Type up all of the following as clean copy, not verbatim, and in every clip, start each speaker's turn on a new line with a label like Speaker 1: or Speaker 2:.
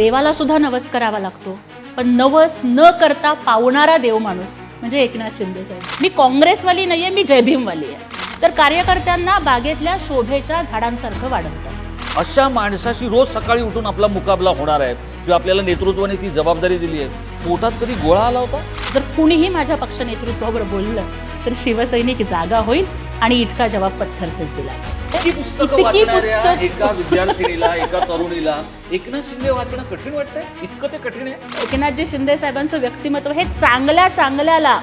Speaker 1: देवाला सुद्धा नवस करावा लागतो, पण नवस न करता पावणारा देव माणूस म्हणजे एकनाथ शिंदे साहेब. मी काँग्रेसवाली नाहीये, मी जय भीमवाली आहे. तर कार्यकर्त्यांना बागेतल्या शोभेच्या झाडांसारखं वाढवतं.
Speaker 2: अशा माणसाशी रोज सकाळी उठून आपला मुकाबला होणार आहे किंवा आपल्याला नेतृत्वाने ती जबाबदारी दिली आहे. पोटात कधी गोळा आला होता?
Speaker 1: जर कुणीही माझ्या पक्ष नेतृत्वावर बोललं तर शिवसैनिक जागा होईल आणि इतका जवाब पत्थरसेच दिला.
Speaker 2: ही पुस्तकं वाचणाऱ्या एका विद्यार्थिनीला, एका तरुणीला एकनाथ शिंदे वाचणं कठीण वाटतंय? इतकं ते कठीण आहे?
Speaker 1: एकनाथजी शिंदे साहेबांचं व्यक्तिमत्व हे चांगल्या चांगल्याला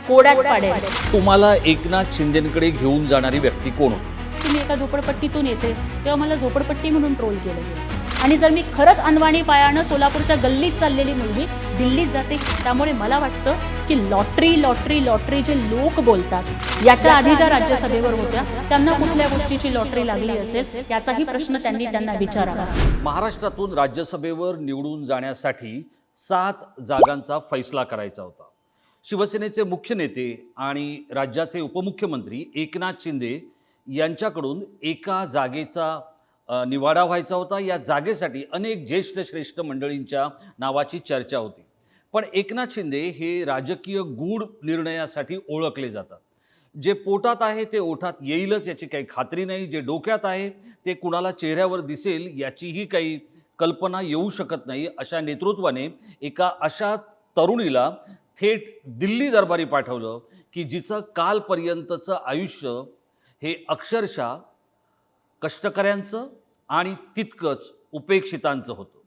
Speaker 1: कोड्यात पाडेल.
Speaker 2: तुम्हाला एकनाथ शिंदेकडे घेऊन जाणारी व्यक्ती कोण होती?
Speaker 1: मी एका झोपडपट्टीतून येते तेव्हा मला झोपडपट्टी म्हणून ट्रोल केलं गेलं. आणि जर मी खरंच अनवाणी पायानं सोलापूरच्या गल्लीत चाललेली मुलगी दिल्लीत जाते, त्यामुळे मला वाटतं की लॉटरी लॉटरी लॉटरी जे लोक बोलतात याच्या आधी ज्या राज्यसभेवर होत्या त्यांना कुठल्या गोष्टीची लॉटरी लागली असेल याचाही प्रश्न त्यांना विचारावा.
Speaker 2: महाराष्ट्रातून राज्यसभेवर निवडून जाण्यासाठी 7 जागांचा फैसला करायचा होता. शिवसेनेचे मुख्य नेते आणि राज्याचे उपमुख्यमंत्री एकनाथ शिंदे यांच्याकडून एका जागेचा निवाडा व्हायचा होता. या जागेसाठी अनेक ज्येष्ठ श्रेष्ठ मंडळींच्या नावाची चर्चा होती. पण एकनाथ शिंदे हे राजकीय गूढ निर्णयासाठी ओळखले जातात. जे पोटात आहे ते ओठात येईलच याची काही खात्री नाही. जे डोक्यात आहे ते कुणाला चेहऱ्यावर दिसेल याचीही काही कल्पना येऊ शकत नाही. अशा नेतृत्वाने एका अशा तरुणीला थेट दिल्ली दरबारी पाठवलं की जिचं कालपर्यंतचं आयुष्य हे अक्षरशः कष्टकऱ्यांचं आणि तितकंच उपेक्षितांचं होतं.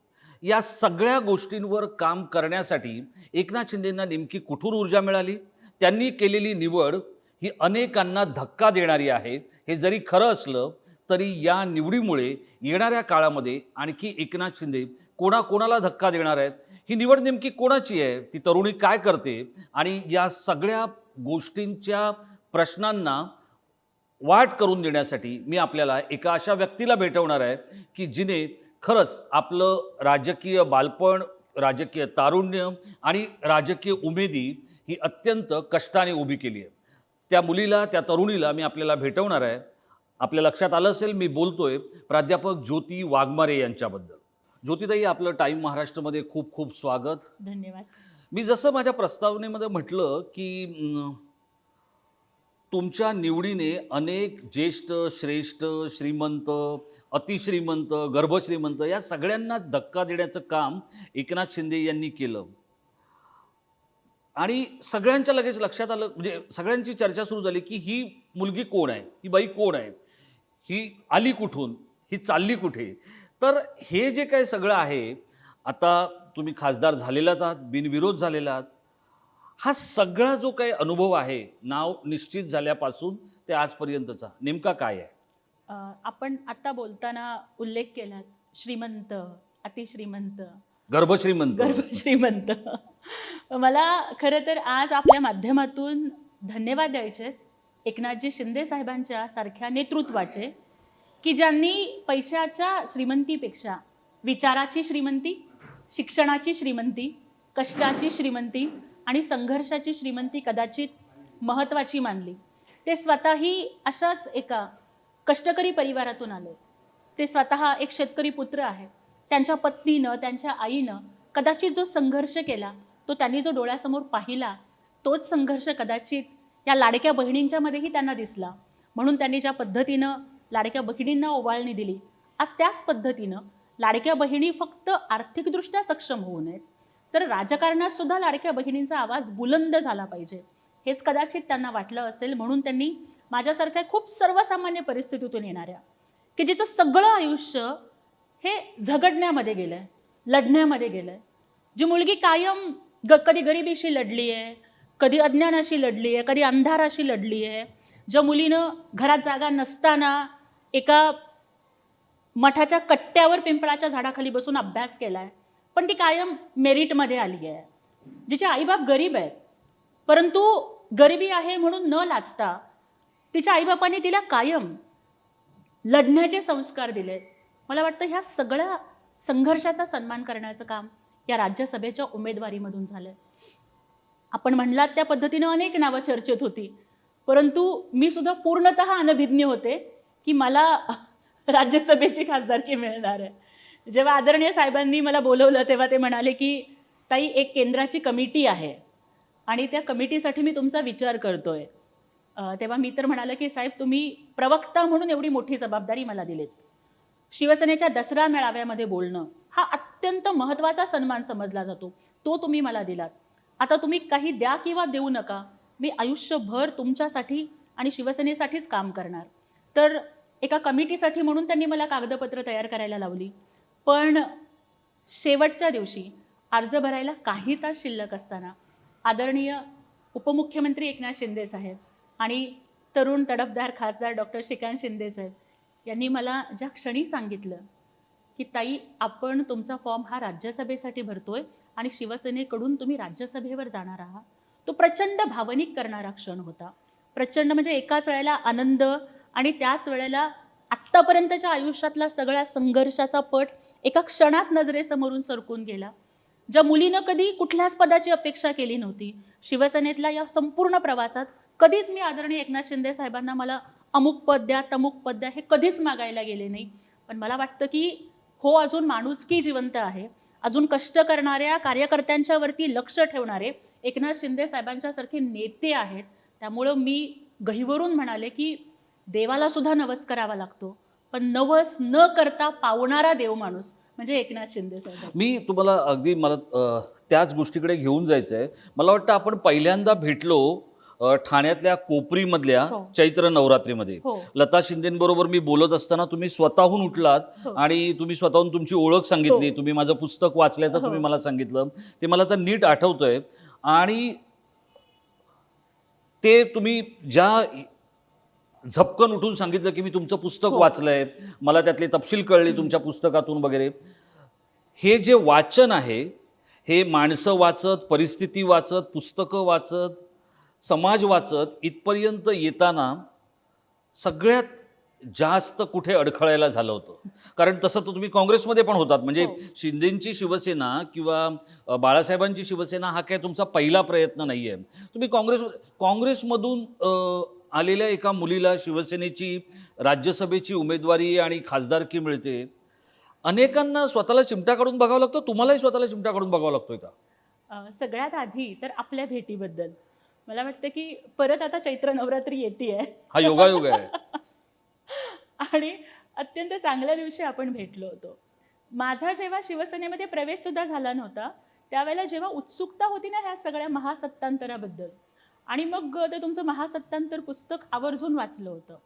Speaker 2: या सगळ्या गोष्टींवर काम करण्यासाठी एकनाथ शिंदेंना नेमकी कुठून ऊर्जा मिळाली? त्यांनी केलेली निवड ही अनेकांना धक्का देणारी आहे. हे जरी खरं असलं तरी या निवडीमुळे येणाऱ्या काळामध्ये आणखी एकनाथ शिंदे कोणाकोणाला धक्का देणार आहेत? ही निवड नेमकी कोणाची आहे? ती तरुणी काय करते? आणि या सगळ्या गोष्टींच्या प्रश्नांना वाट करून देण्यासाठी मी आपल्याला एका अशा व्यक्तीला भेटवणार आहे की जिने खरंच आपलं राजकीय बालपण, राजकीय तारुण्य आणि राजकीय उमेदी ही अत्यंत कष्टाने उभी केली आहे. त्या मुलीला, त्या तरुणीला मी आपल्याला भेटवणार आहे. आपल्या लक्षात आलं असेल मी बोलतोय प्राध्यापक ज्योती वाघमारे यांच्याबद्दल. ज्योतिताई, आपलं टाईम महाराष्ट्रामध्ये खूप खूप स्वागत.
Speaker 1: धन्यवाद.
Speaker 2: मी जसं माझ्या प्रस्तावनेमध्ये म्हटलं की तुमच्या निवडीने अनेक ज्येष्ठ श्रेष्ठ श्रीमंत, अतिश्रीमंत, गर्भश्रीमंत या सगळ्यांनाच धक्का देण्याचं काम एकनाथ शिंदे यांनी केलं. आणि सगळ्यांच्या लगेच लक्षात आलं, म्हणजे सगळ्यांची चर्चा सुरू झाली की ही मुलगी कोण आहे, ही बाई कोण आहे, ही आली कुठून, ही चालली कुठे. तर हे जे काय सगळं आहे, आता तुम्ही खासदार झालेलाच आहात, बिनविरोध झालेला आहात. हा सगळा जो काही अनुभव आहे नाव निश्चित झाल्यापासून ते आजपर्यंतचा नेमका काय आहे?
Speaker 1: आपण आता बोलताना उल्लेख केला श्रीमंत, अतिश्रीमंत,
Speaker 2: गर्भश्रीमंत.
Speaker 1: गर्भश्रीमंत. मला खरं तर आज आपल्या माध्यमातून धन्यवाद द्यायचे एकनाथजी शिंदे साहेबांच्या सारख्या नेतृत्वाचे की ज्यांनी पैशाच्या श्रीमंतीपेक्षा विचाराची श्रीमंती, शिक्षणाची श्रीमंती, कष्टाची श्रीमंती आणि संघर्षाची श्रीमंती कदाचित महत्त्वाची मानली. ते स्वतःही अशाच एका कष्टकरी परिवारातून आले. ते स्वतः एक शेतकरी पुत्र आहे. त्यांच्या पत्नीनं, त्यांच्या आईनं कदाचित जो संघर्ष केला, तो त्यांनी जो डोळ्यासमोर पाहिला, तोच संघर्ष कदाचित या लाडक्या बहिणींच्यामध्येही त्यांना दिसला. म्हणून त्यांनी ज्या पद्धतीनं लाडक्या बहिणींना ओवाळणी दिली, आज त्याच पद्धतीनं लाडक्या बहिणी फक्त आर्थिकदृष्ट्या सक्षम होऊ नयेत, तर राजकारणात सुद्धा लाडक्या बहिणींचा आवाज बुलंद झाला पाहिजे, हेच कदाचित त्यांना वाटलं असेल. म्हणून त्यांनी माझ्यासारख्या खूप सर्वसामान्य परिस्थितीतून येणाऱ्या की जिचं सगळं आयुष्य हे झगडण्यामध्ये गेलं आहे, लढण्यामध्ये गेलं आहे, जी मुलगी कायम कधी गरिबीशी लढली आहे, कधी अज्ञानाशी लढली आहे, कधी अंधाराशी लढली आहे, ज्या मुलीनं घरात जागा नसताना एका मठाच्या कट्ट्यावर पिंपळाच्या झाडाखाली बसून अभ्यास केला आहे, पण ती कायम मेरिटमध्ये आली आहे, जिचे आईबाप गरीब आहेत, परंतु गरिबी आहे म्हणून न लाजता तिच्या आईबापांनी तिला कायम लढण्याचे संस्कार दिले. मला वाटतं ह्या सगळ्या संघर्षाचा सन्मान करण्याचं काम या राज्यसभेच्या उमेदवारीमधून झालं. आपण म्हणलात त्या पद्धतीनं अनेक नावं चर्चेत होती, परंतु मी सुद्धा पूर्णतः अनभिज्ञ होते की मला राज्यसभेची खासदारकी मिळणार आहे. जेव्हा आदरणीय साहेबांनी मला बोलवलं तेव्हा ते म्हणाले की ताई एक केंद्राची कमिटी आहे आणि त्या कमिटीसाठी मी तुमचा विचार करतोय. तेव्हा मी तर म्हणाले की साहेब तुम्ही प्रवक्ता म्हणून एवढी मोठी जबाबदारी मला दिलीत. शिवसेनेच्या दसरा मेळाव्यामध्ये बोलणं हा अत्यंत महत्त्वाचा सन्मान समजला जातो. तो तुम्ही मला दिलात. आता तुम्ही काही द्या किंवा देऊ नका, मी आयुष्यभर तुमच्यासाठी आणि शिवसेनेसाठीच काम करणार. तर एका कमिटीसाठी म्हणून त्यांनी मला कागदपत्र तयार करायला लावली. पण शेवटच्या दिवशी अर्ज भरायला काही तास शिल्लक असताना आदरणीय उपमुख्यमंत्री एकनाथ शिंदे साहेब आणि तरुण तडफदार खासदार डॉक्टर श्रीकांत शिंदे साहेब यांनी मला ज्या क्षणी सांगितलं की ताई आपण तुमचा फॉर्म हा राज्यसभेसाठी भरतोय आणि शिवसेनेकडून तुम्ही राज्यसभेवर जाणार आहात, तो प्रचंड भावनिक करणारा क्षण होता. प्रचंड म्हणजे एकाच वेळेला आनंद आणि त्याच वेळेला आत्तापर्यंतच्या आयुष्यातला सगळ्या संघर्षाचा पट एका क्षणात नजरेसमोरून सरकून गेला. ज्या मुलीनं कधी कुठल्याच पदाची अपेक्षा केली नव्हती, शिवसेनेतल्या या संपूर्ण प्रवासात कधीच मी आदरणीय एकनाथ शिंदे साहेबांना मला अमुक पद द्या तमुक पद द्या हे कधीच मागायला गेले नाही. पण मला वाटतं की हो अजून माणुसकी जिवंत आहे, अजून कष्ट करणाऱ्या कार्यकर्त्यांच्या वरती लक्ष ठेवणारे एकनाथ शिंदे साहेबांच्यासारखे नेते आहेत. त्यामुळं मी गहिवरून म्हणाले की देवाला सुद्धा नवस करावा लागतो, पण नवस न करता पावणारा देव माणूस म्हणजे एकनाथ शिंदे साहेब.
Speaker 2: मी तुम्हाला अगदी मला त्याच गोष्टीकडे घेऊन जायचं आहे. मला वाटतं आपण पहिल्यांदा भेटलो ठाण्यातल्या कोपरीमधल्या
Speaker 1: हो.
Speaker 2: चैत्र नवरात्रीमध्ये.
Speaker 1: हो
Speaker 2: लता शिंदेबरोबर मी बोलत असताना तुम्ही स्वतःहून उठलात
Speaker 1: हो.
Speaker 2: आणि तुम्ही स्वतःहून तुमची ओळख सांगितली.
Speaker 1: हो.
Speaker 2: तुम्ही माझं पुस्तक वाचल्याचं
Speaker 1: हो.
Speaker 2: तुम्ही मला सांगितलं. ते मला तर नीट आठवतंय. आणि ते तुम्ही ज्या झपकन उठून सांगितलं की मी तुमचं पुस्तक
Speaker 1: हो.
Speaker 2: वाचलंय, मला त्यातले तपशील कळले तुमच्या पुस्तकातून वगैरे. हे जे वाचन आहे, हे माणसं वाचत, परिस्थिती वाचत, पुस्तकं वाचत, समाज वाचत इथपर्यंत येताना सगळ्यात जास्त कुठे अडखळायला झालं होतं? कारण तसं तर तुम्ही काँग्रेसमध्ये पण होतात. म्हणजे
Speaker 1: हो.
Speaker 2: शिंदेंची शिवसेना किंवा बाळासाहेबांची शिवसेना हा काय तुमचा पहिला प्रयत्न नाही आहे. तुम्ही काँग्रेसमधून आलेल्या एका मुलीला शिवसेनेची राज्यसभेची उमेदवारी आणि खासदारकी मिळते. अनेकांना स्वतःला चिमटा काढून बघावं लागतं. तुम्हालाही स्वतःला चिमटा काढून बघावं लागतोय का?
Speaker 1: सगळ्यात आधी तर आपल्या भेटीबद्दल मला वाटतं की परत आता चैत्र नवरात्री येते
Speaker 2: हा योगायोग आहे.
Speaker 1: आणि अत्यंत चांगल्या दिवशी आपण भेटलो होतो. माझा जेव्हा शिवसेनेमध्ये प्रवेश सुद्धा झाला नव्हता त्यावेळेला जेव्हा उत्सुकता होती ना ह्या सगळ्या महासत्तांतराबद्दल, आणि मग ते तुमचं महासत्तांतर पुस्तक आवर्जून वाचलं होतं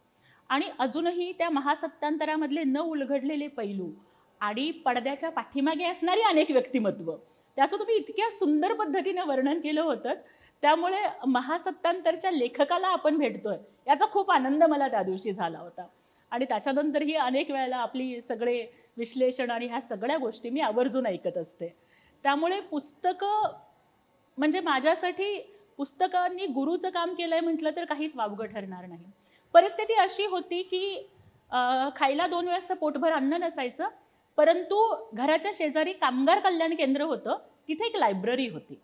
Speaker 1: आणि अजूनही त्या महासत्तांतरामधले न उलगडलेले पैलू आणि पडद्याच्या पाठीमागे असणारी अनेक व्यक्तिमत्व त्याचं तुम्ही इतक्या सुंदर पद्धतीने वर्णन केलं होतं. त्यामुळे महासत्तांतरच्या लेखकाला आपण भेटतोय याचा खूप आनंद मला त्या दिवशी झाला होता. आणि त्याच्यानंतरही अनेक वेळेला आपली सगळे विश्लेषण आणि ह्या सगळ्या गोष्टी मी आवर्जून ऐकत असते. त्यामुळे पुस्तकं म्हणजे माझ्यासाठी पुस्तकांनी गुरुचं काम केलंय म्हटलं तर काहीच वावगं ठरणार नाही. परिस्थिती अशी होती की खायला 2 वेळेचं पोटभर अन्न नसायचं, परंतु घराच्या शेजारी कामगार कल्याण केंद्र होतं, तिथे एक लायब्ररी होती.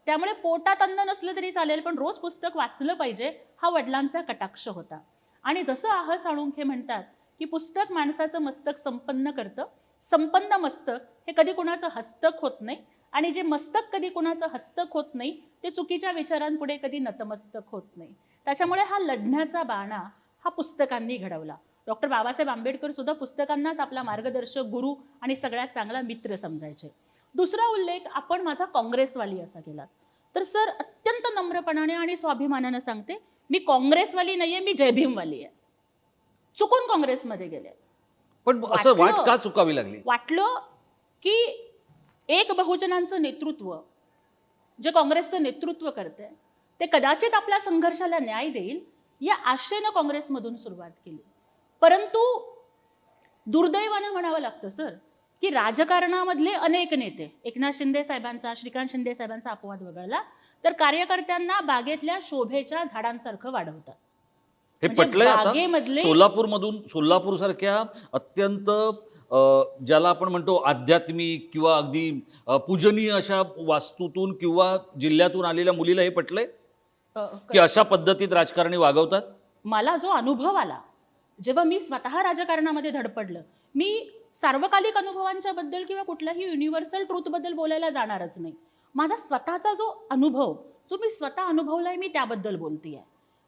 Speaker 1: त्यामुळे पोटात अन्न नसलं तरी चालेल पण रोज पुस्तक वाचलं पाहिजे हा वडिलांचा कटाक्ष होता. आणि जसं आह साळुंखे म्हणतात की पुस्तक माणसाचं मस्तक संपन्न करतं, संपन्न मस्तक हे कधी कुणाचं हस्तक होत नाही आणि जे मस्तक कधी कुणाचं हस्तक होत नाही ते चुकीच्या विचारांपुढे कधी नतमस्तक होत नाही. त्याच्यामुळे हा लढण्याचा बाणा हा पुस्तकांनी घडवला. डॉक्टर बाबासाहेब आंबेडकर सुद्धा पुस्तकांनाच आपला मार्गदर्शक, गुरु आणि सगळ्यात चांगला मित्र समजायचे. दुसरा उल्लेख आपण माझा काँग्रेसवाली असा केला तर सर अत्यंत नम्रपणाने आणि स्वाभिमानाने सांगते मी काँग्रेसवाली नाहीये, मी जयभीमवाली आहे. चुकून काँग्रेसमध्ये गेले.
Speaker 2: पण असं वाट का चुकावी लागली?
Speaker 1: वाटलं की एक बहुजनांचं नेतृत्व जे काँग्रेसचं नेतृत्व करते ते कदाचित आपल्या संघर्षाला न्याय देईल या आशेनं काँग्रेसमधून सुरुवात केली. परंतु दुर्दैवानं म्हणावं लागतं सर की राजकारणामधले अनेक नेते, एकनाथ शिंदे साहेबांचा, श्रीकांत शिंदे साहेबांचा अपवाद वगळला तर कार्यकर्त्यांना बागेतल्या शोभेच्या झाडांसारखं वाढवतात.
Speaker 2: हे
Speaker 1: म्हणजे
Speaker 2: पटलंय आता?
Speaker 1: बागेमधले
Speaker 2: सोलापूर सारख्या अत्यंत ज्याला आपण म्हणतो आध्यात्मिक किंवा अगदी पूजनीय अशा वास्तूतून किंवा जिल्ह्यातून आलेल्या मुलीला हे पटलंय की अशा पद्धतीत राजकारणी वागवतात?
Speaker 1: मला जो अनुभव आला जेव्हा मी स्वतः राजकारणामध्ये धडपडलं, मी सार्वकालिक अनुभवांच्या बद्दल किंवा कुठल्याही युनिव्हर्सल ट्रूथबद्दल बोलायला जाणारच नाही. माझा स्वतःचा जो अनुभव, जो मी स्वतः अनुभवलाय, मी त्याबद्दल बोलतीये.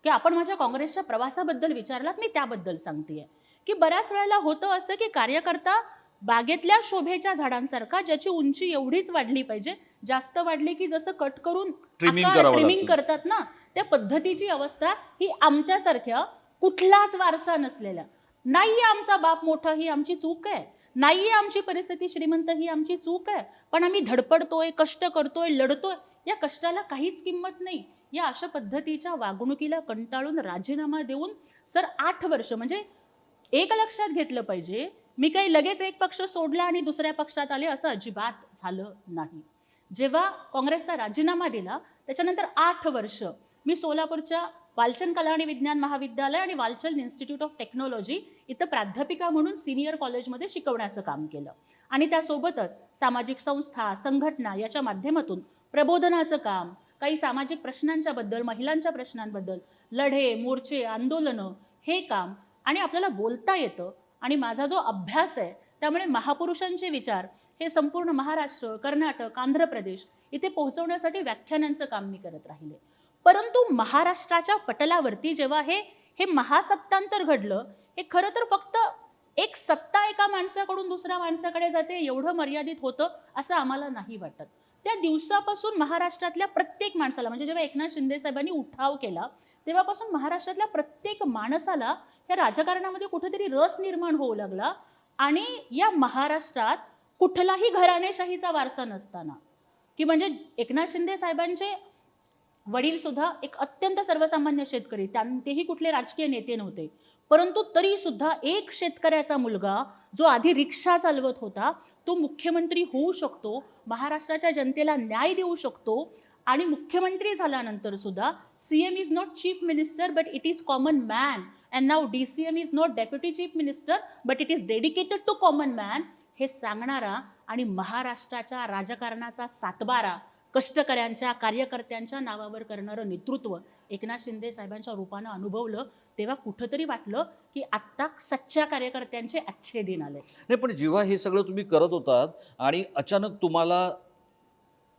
Speaker 1: की आपण माझ्या काँग्रेसच्या प्रवासाबद्दल विचारलात, मी त्याबद्दल सांगतेय. की बऱ्याच वेळेला होतं असं की कार्यकर्ता बागेतल्या शोभेच्या झाडांसारखा, ज्याची उंची एवढीच वाढली पाहिजे, जास्त वाढली की जसं कट करून ट्रिमिंग करतात ना, त्या पद्धतीची अवस्था ही आमच्यासारख्या कुठलाच वारसा नसलेल्या, नाहीये आमचा बाप मोठा ही आमची चूक आहे, नाहीये आमची परिस्थिती श्रीमंत ही आमची चूक आहे, पण आम्ही धडपडतोय, कष्ट करतोय, लढतोय, या कष्टाला काहीच किंमत नाही, या अशा पद्धतीच्या वागणुकीला कंटाळून राजीनामा देऊन सर 8 वर्ष, म्हणजे एक लक्षात घेतलं पाहिजे, मी काही लगेच एक पक्ष सोडला आणि दुसऱ्या पक्षात आले असं अजिबात झालं नाही. जेव्हा काँग्रेसचा राजीनामा दिला त्याच्यानंतर 8 वर्ष मी सोलापूरच्या वालचंद कला आणि विज्ञान महाविद्यालय आणि वालचंद इन्स्टिट्यूट ऑफ टेक्नॉलॉजी इथं प्राध्यापिका म्हणून सिनियर कॉलेजमध्ये शिकवण्याचं काम केलं. आणि त्यासोबतच सामाजिक संस्था, संघटना याच्या माध्यमातून प्रबोधनाचं काम, काही सामाजिक प्रश्नांच्या बद्दल, महिलांच्या प्रश्नांबद्दल लढे, मोर्चे, आंदोलनं, हे काम, आणि आपल्याला बोलता येतं. आणि माझा जो अभ्यास आहे त्यामुळे महापुरुषांचे विचार हे संपूर्ण महाराष्ट्र, कर्नाटक, आंध्र प्रदेश इथे पोहोचवण्यासाठी व्याख्यानांचं काम मी करत राहिले. परंतु महाराष्ट्राच्या पटलावरती जेव्हा हे महासत्तांतर घडलं, हे खरं तर फक्त एक सत्ता एका माणसाकडून दुसऱ्या माणसाकडे जाते एवढं मर्यादित होतं असं आम्हाला नाही वाटत. त्या दिवसापासून महाराष्ट्रातल्या प्रत्येक माणसाला, म्हणजे जेव्हा एकनाथ शिंदे साहेबांनी उठाव केला तेव्हापासून महाराष्ट्रातल्या प्रत्येक माणसाला या राजकारणामध्ये कुठेतरी रस निर्माण होऊ लागला. आणि या महाराष्ट्रात कुठलाही घराणेशाहीचा वारसा नसताना, की म्हणजे एकनाथ शिंदे साहेबांचे वडील सुद्धा एक अत्यंत सर्वसामान्य शेतकरी, तेही कुठले राजकीय नेते नव्हते, परंतु तरी सुद्धा एक शेतकऱ्याचा मुलगा जो आधी रिक्षा चालवत होता तो मुख्यमंत्री होऊ शकतो, महाराष्ट्राच्या जनतेला न्याय देऊ शकतो. आणि मुख्यमंत्री झाल्यानंतर सुद्धा CM is not chief minister but it is common man, and now DCM is not deputy chief minister but it is dedicated to common man, हे सांगणारा आणि महाराष्ट्राच्या राजकारणाचा सातबारा कष्टकऱ्यांच्या, कार्यकर्त्यांच्या नावावर करणारं नेतृत्व एकनाथ शिंदे साहेबांच्या रूपानं अनुभवलं. तेव्हा कुठंतरी वाटलं की आत्ता सच्च्या कार्यकर्त्यांचे अच्छे दिन आले.
Speaker 2: नाही, पण जेव्हा हे सगळं तुम्ही करत होतात आणि अचानक तुम्हाला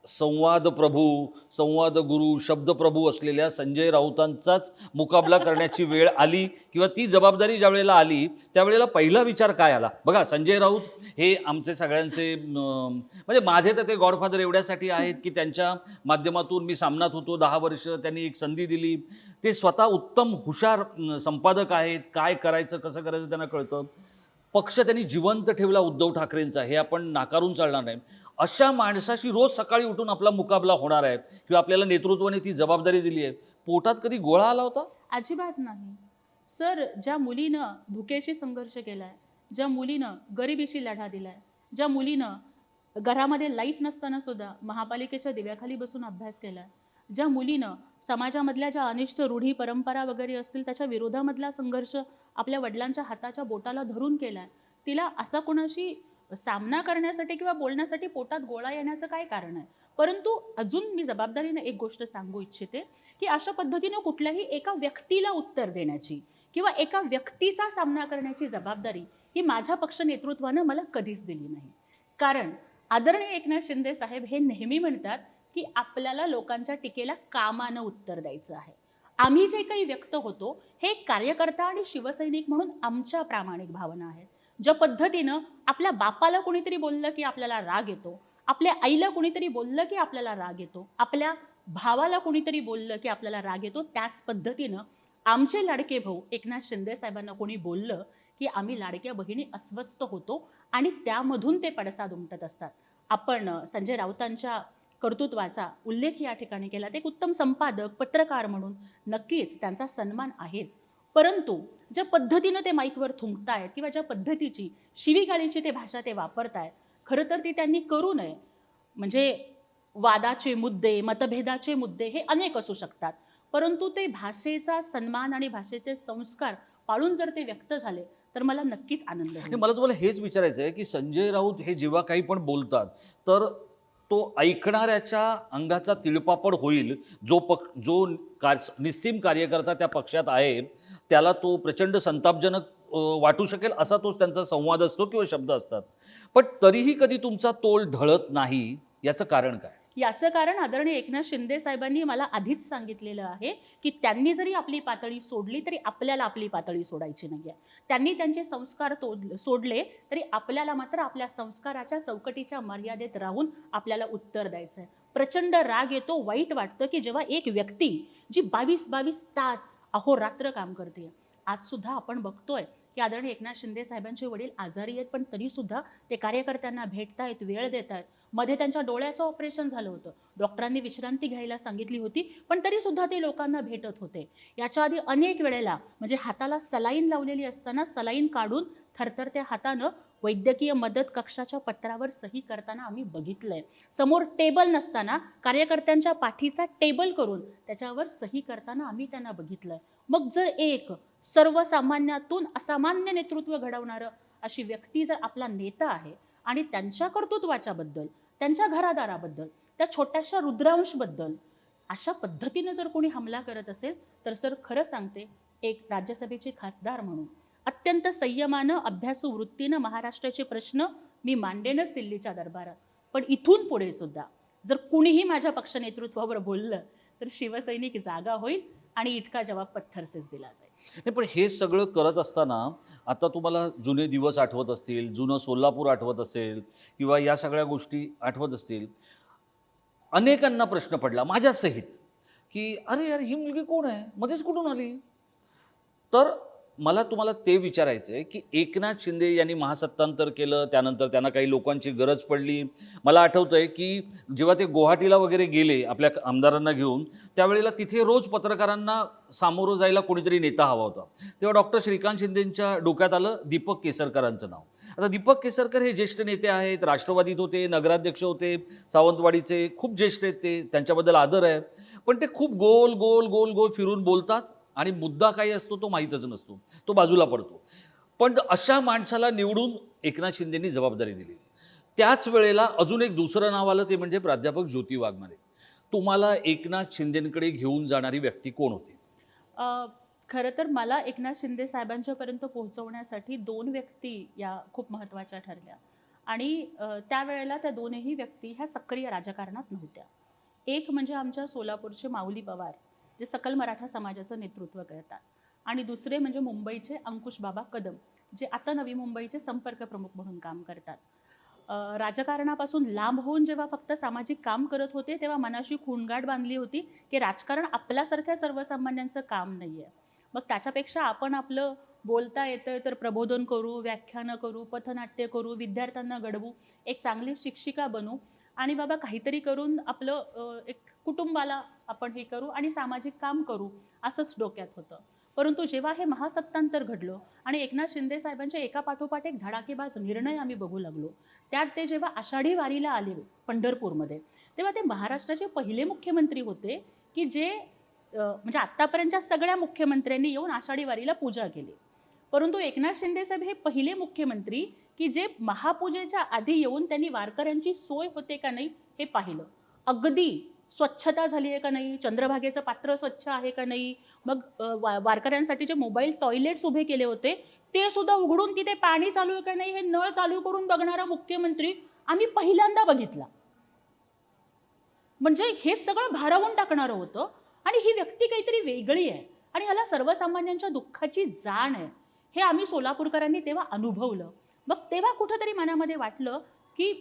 Speaker 2: संवाद प्रभू, संवाद गुरु, शब्दप्रभू असलेल्या संजय राऊतांचाच मुकाबला करण्याची वेळ आली किंवा ती जबाबदारी ज्या वेळेला आली त्यावेळेला पहिला विचार काय आला? बघा, संजय राऊत हे आमचे सगळ्यांचे म्हणजे माझे तर ते गॉडफादर एवढ्यासाठी आहेत की त्यांच्या माध्यमातून मी सामनात होतो 10 वर्ष, त्यांनी एक संधी दिली. ते स्वतः उत्तम हुशार संपादक आहेत, काय करायचं कसं करायचं त्यांना कळतं. पक्ष त्यांनी जिवंत ठेवला उद्धव ठाकरेंचा, हे आपण नाकारून चालणार नाही. अशा माणसाशी रोज सकाळी उठून आपला मुकाबला होणार आहे किंवा आपल्याला नेतृत्वाने ती जबाबदारी दिली आहे, पोटात कधी गोळा आला होता?
Speaker 1: अजिबात नाही सर. ज्या मुलीनं भुकेशी संघर्ष केलाय, ज्या मुलीनं गरिबीशी लढा दिलाय, ज्या मुलीनं घरामध्ये लाईट नसताना सुद्धा महापालिकेच्या दिव्याखाली बसून अभ्यास केलाय, ज्या मुलीनं समाजामधल्या ज्या अनिष्ट रूढी परंपरा वगैरे असतील त्याच्या विरोधामधला संघर्ष आपल्या वडिलांच्या हाताच्या बोटाला धरून केलाय, तिला असा कोणाशी सामना करण्यासाठी किंवा बोलण्यासाठी पोटात गोळा येण्याचं काय कारण आहे? परंतु अजून मी जबाबदारीने एक गोष्ट सांगू इच्छिते की अशा पद्धतीने कुठल्याही एका व्यक्तीला उत्तर देण्याची किंवा एका व्यक्तीचा सामना करण्याची जबाबदारी ही माझ्या पक्ष नेतृत्वानं मला कधीच दिली नाही. कारण आदरणीय एकनाथ शिंदे साहेब हे नेहमी म्हणतात की आपल्याला लोकांच्या टीकेला कामानं उत्तर द्यायचं आहे. आम्ही जे काही व्यक्त होतो हे कार्यकर्ता आणि शिवसैनिक म्हणून आमच्या प्रामाणिक भावना आहेत. ज्या पद्धतीनं आपल्या बापाला कोणीतरी बोललं की आपल्याला राग येतो, आपल्या आईला कोणीतरी बोललं की आपल्याला राग येतो, आपल्या भावाला कोणीतरी बोललं की आपल्याला राग येतो, त्याच पद्धतीनं आमचे लाडके भाऊ एकनाथ शिंदे साहेबांना कोणी बोललं की आम्ही लाडक्या बहिणी अस्वस्थ होतो आणि त्यामधून ते पडसाद उमटत असतात. आपण संजय राऊतांच्या कर्तृत्वाचा उल्लेख या ठिकाणी केला. ते एक उत्तम संपादक, पत्रकार म्हणून नक्कीच त्यांचा सन्मान आहेच. परंतु ज्या पद्धतीनं ते माईकवर थुंकतायत किंवा ज्या पद्धतीची शिवीगाळीची ते भाषा ते वापरतायत, खरं तर ती त्यांनी करू नये. म्हणजे वादाचे मुद्दे, मतभेदाचे मुद्दे हे अनेक असू शकतात, परंतु ते भाषेचा सन्मान आणि भाषेचे संस्कार पाळून जर ते व्यक्त झाले तर मला नक्कीच आनंद होईल.
Speaker 2: मला तुम्हाला हेच विचारायचं आहे की संजय राऊत हे जेव्हा काही पण बोलतात तर तो ऐकणाऱ्याच्या अंगाचा तिळपापड होईल. जो निस्सीम कार्यकर्ता त्या पक्षात आहे त्याला तो प्रचंड संतापजनक वाटू शकेल असा तोच त्यांचा संवाद असतो किंवा शब्द असतात. पण तरीही कधी तुमचा तोल ढळत नाही, याचं कारण काय?
Speaker 1: याचं कारण आदरणीय एकनाथ शिंदे साहेबांनी मला आधीच सांगितलेलं आहे की त्यांनी जरी आपली पातळी सोडली तरी आपल्याला आपली पातळी सोडायची नाही आहे. त्यांनी त्यांचे संस्कार सोडले तरी आपल्याला मात्र आपल्या संस्काराच्या चौकटीच्या मर्यादेत राहून आपल्याला उत्तर द्यायचं आहे. प्रचंड राग येतो, वाईट वाटतं की जेव्हा एक व्यक्ती जी 22 तास अहोरात्र काम करते. आज सुद्धा आपण बघतोय की आदरणीय एकनाथ शिंदे साहेबांचे वडील आजारी आहेत, पण तरी सुद्धा ते कार्यकर्त्यांना भेटतायत, वेळ देत आहेत. मध्ये त्यांच्या डोळ्याचं ऑपरेशन झालं होतं, डॉक्टरांनी विश्रांती घ्यायला सांगितली होती, पण तरी सुद्धा ते लोकांना भेटत होते. याच्या आधी अनेक वेळेला म्हणजे हाताला सलाईन लावलेली असताना सलाईन काढून थरथरत्या हातानं वैद्यकीय मदत कक्षाच्या पत्रावर सही करताना आम्ही बघितलंय. समोर टेबल नसताना कार्यकर्त्यांच्या पाठीचा टेबल करून त्याच्यावर सही करताना आम्ही त्यांना बघितलंय. मग जर एक सर्वसामान्यातून असामान्य नेतृत्व घडवणारं अशी व्यक्ती जर आपला नेता आहे आणि त्यांच्या कर्तृत्वाच्या बद्दल, त्यांच्या घरादाराबद्दल, त्या छोट्याशा रुद्रांशबद्दल अशा पद्धतीने जर कोणी हमला करत असेल तर सर खरं सांगते, एक राज्यसभेचे खासदार म्हणून अत्यंत संयमानं, अभ्यासू वृत्तीनं महाराष्ट्राचे प्रश्न मी मांडेनच दिल्लीच्या दरबारात. पण इथून पुढे सुद्धा जर कुणीही माझ्या पक्ष नेतृत्वावर बोललं तर शिवसैनिक जागा होईल आणि इटका जवाब पत्थरसेच दिला जाईल.
Speaker 2: नाही, पण हे सगळं करत असताना आता तुम्हाला जुने दिवस आठवत असतील, जुनं सोलापूर आठवत असेल किंवा या सगळ्या गोष्टी आठवत असतील. अनेकांना प्रश्न पडला माझ्यासहित, की अरे यार ही मुलगी कोण आहे, मध्येच कुठून आली? तर मला तुम्हाला ते विचारायचं आहे की एकनाथ शिंदे यांनी महासत्तांतर केलं, त्यानंतर त्यांना काही लोकांची गरज पडली. मला आठवतं आहे की जेव्हा ते गुवाहाटीला वगैरे गेले आपल्या आमदारांना घेऊन, त्यावेळेला तिथे रोज पत्रकारांना सामोरं जायला कोणीतरी नेता हवा होता. तेव्हा डॉक्टर श्रीकांत शिंदेंच्या डोक्यात आलं दीपक केसरकरांचं नाव. आता दीपक केसरकर हे ज्येष्ठ नेते आहेत, राष्ट्रवादीत होते, नगराध्यक्ष होते, सावंतवाडीचे खूप ज्येष्ठ आहेत ते, त्यांच्याबद्दल आदर आहे. पण ते खूप गोल गोल गोल गोल फिरून बोलतात आणि मुद्दा काही असतो तो माहीतच नसतो, तो बाजूला पडतो. पण अशा माणसाला निवडून एकनाथ शिंदेंनी जबाबदारी दिली. त्याच वेळेला अजून एक दुसरं नाव आलं, ते म्हणजे प्राध्यापक ज्योती वाघमारे. तुम्हाला एकनाथ शिंदेंकडे घेऊन जाणारी व्यक्ती कोण होती?
Speaker 1: खरं तर मला एकनाथ शिंदे साहेबांच्यापर्यंत पोहोचवण्यासाठी 2 व्यक्ती या खूप महत्त्वाच्या ठरल्या आणि त्यावेळेला त्या दोनही व्यक्ती ह्या सक्रिय राजकारणात नव्हत्या. एक म्हणजे आमच्या सोलापूरचे माऊली पवार, जे सकल मराठा समाजाचं नेतृत्व करतात, आणि दुसरे म्हणजे मुंबईचे अंकुश बाबा कदम, जे आता नवी मुंबईचे संपर्क प्रमुख म्हणून काम करतात. राजकारणापासून लांब होऊन जेव्हा फक्त सामाजिक काम करत होते तेव्हा मनाशी खूणगाठ बांधली होती की राजकारण आपल्यासारख्या सर्वसामान्यांचं काम नाही आहे. मग त्याच्यापेक्षा आपण आपलं बोलता येतं तर प्रबोधन करू, व्याख्यानं करू, पथनाट्य करू, विद्यार्थ्यांना घडवू, एक चांगली शिक्षिका बनू आणि बाबा काहीतरी करून आपलं एक कुटुंबाला आपण हे करू आणि सामाजिक काम करू, असंच डोक्यात होतं. परंतु जेव्हा हे महासत्तांतर घडलं आणि एकनाथ शिंदे साहेबांच्या एका पाठोपाठ एक धडाकेबाज निर्णय आम्ही बघू लागलो, त्यात ते जेव्हा आषाढी वारीला आले पंढरपूरमध्ये, तेव्हा ते महाराष्ट्राचे पहिले मुख्यमंत्री होते की जे म्हणजे आत्तापर्यंतच्या सगळ्या मुख्यमंत्र्यांनी येऊन आषाढी वारीला पूजा केली. परंतु एकनाथ शिंदे साहेब हे पहिले मुख्यमंत्री की जे महापूजेच्या आधी येऊन त्यांनी वारकऱ्यांची सोय होते का नाही हे पाहिलं. अगदी स्वच्छता झाली आहे का नाही, चंद्रभागेचं पात्र स्वच्छ आहे का नाही, मग वारकऱ्यांसाठी जे मोबाईल टॉयलेट्स उभे केले होते ते सुद्धा उघडून तिथे पाणी चालू आहे का नाही हे नळ चालू करून बघणारा मुख्यमंत्री आम्ही पहिल्यांदा बघितला. म्हणजे हे सगळं भारावून टाकणारं होतं आणि ही व्यक्ती काहीतरी वेगळी आहे आणि ह्याला सर्वसामान्यांच्या दुःखाची जाण आहे, हे आम्ही सोलापूरकरांनी तेव्हा अनुभवलं. मग तेव्हा कुठंतरी मनामध्ये वाटलं की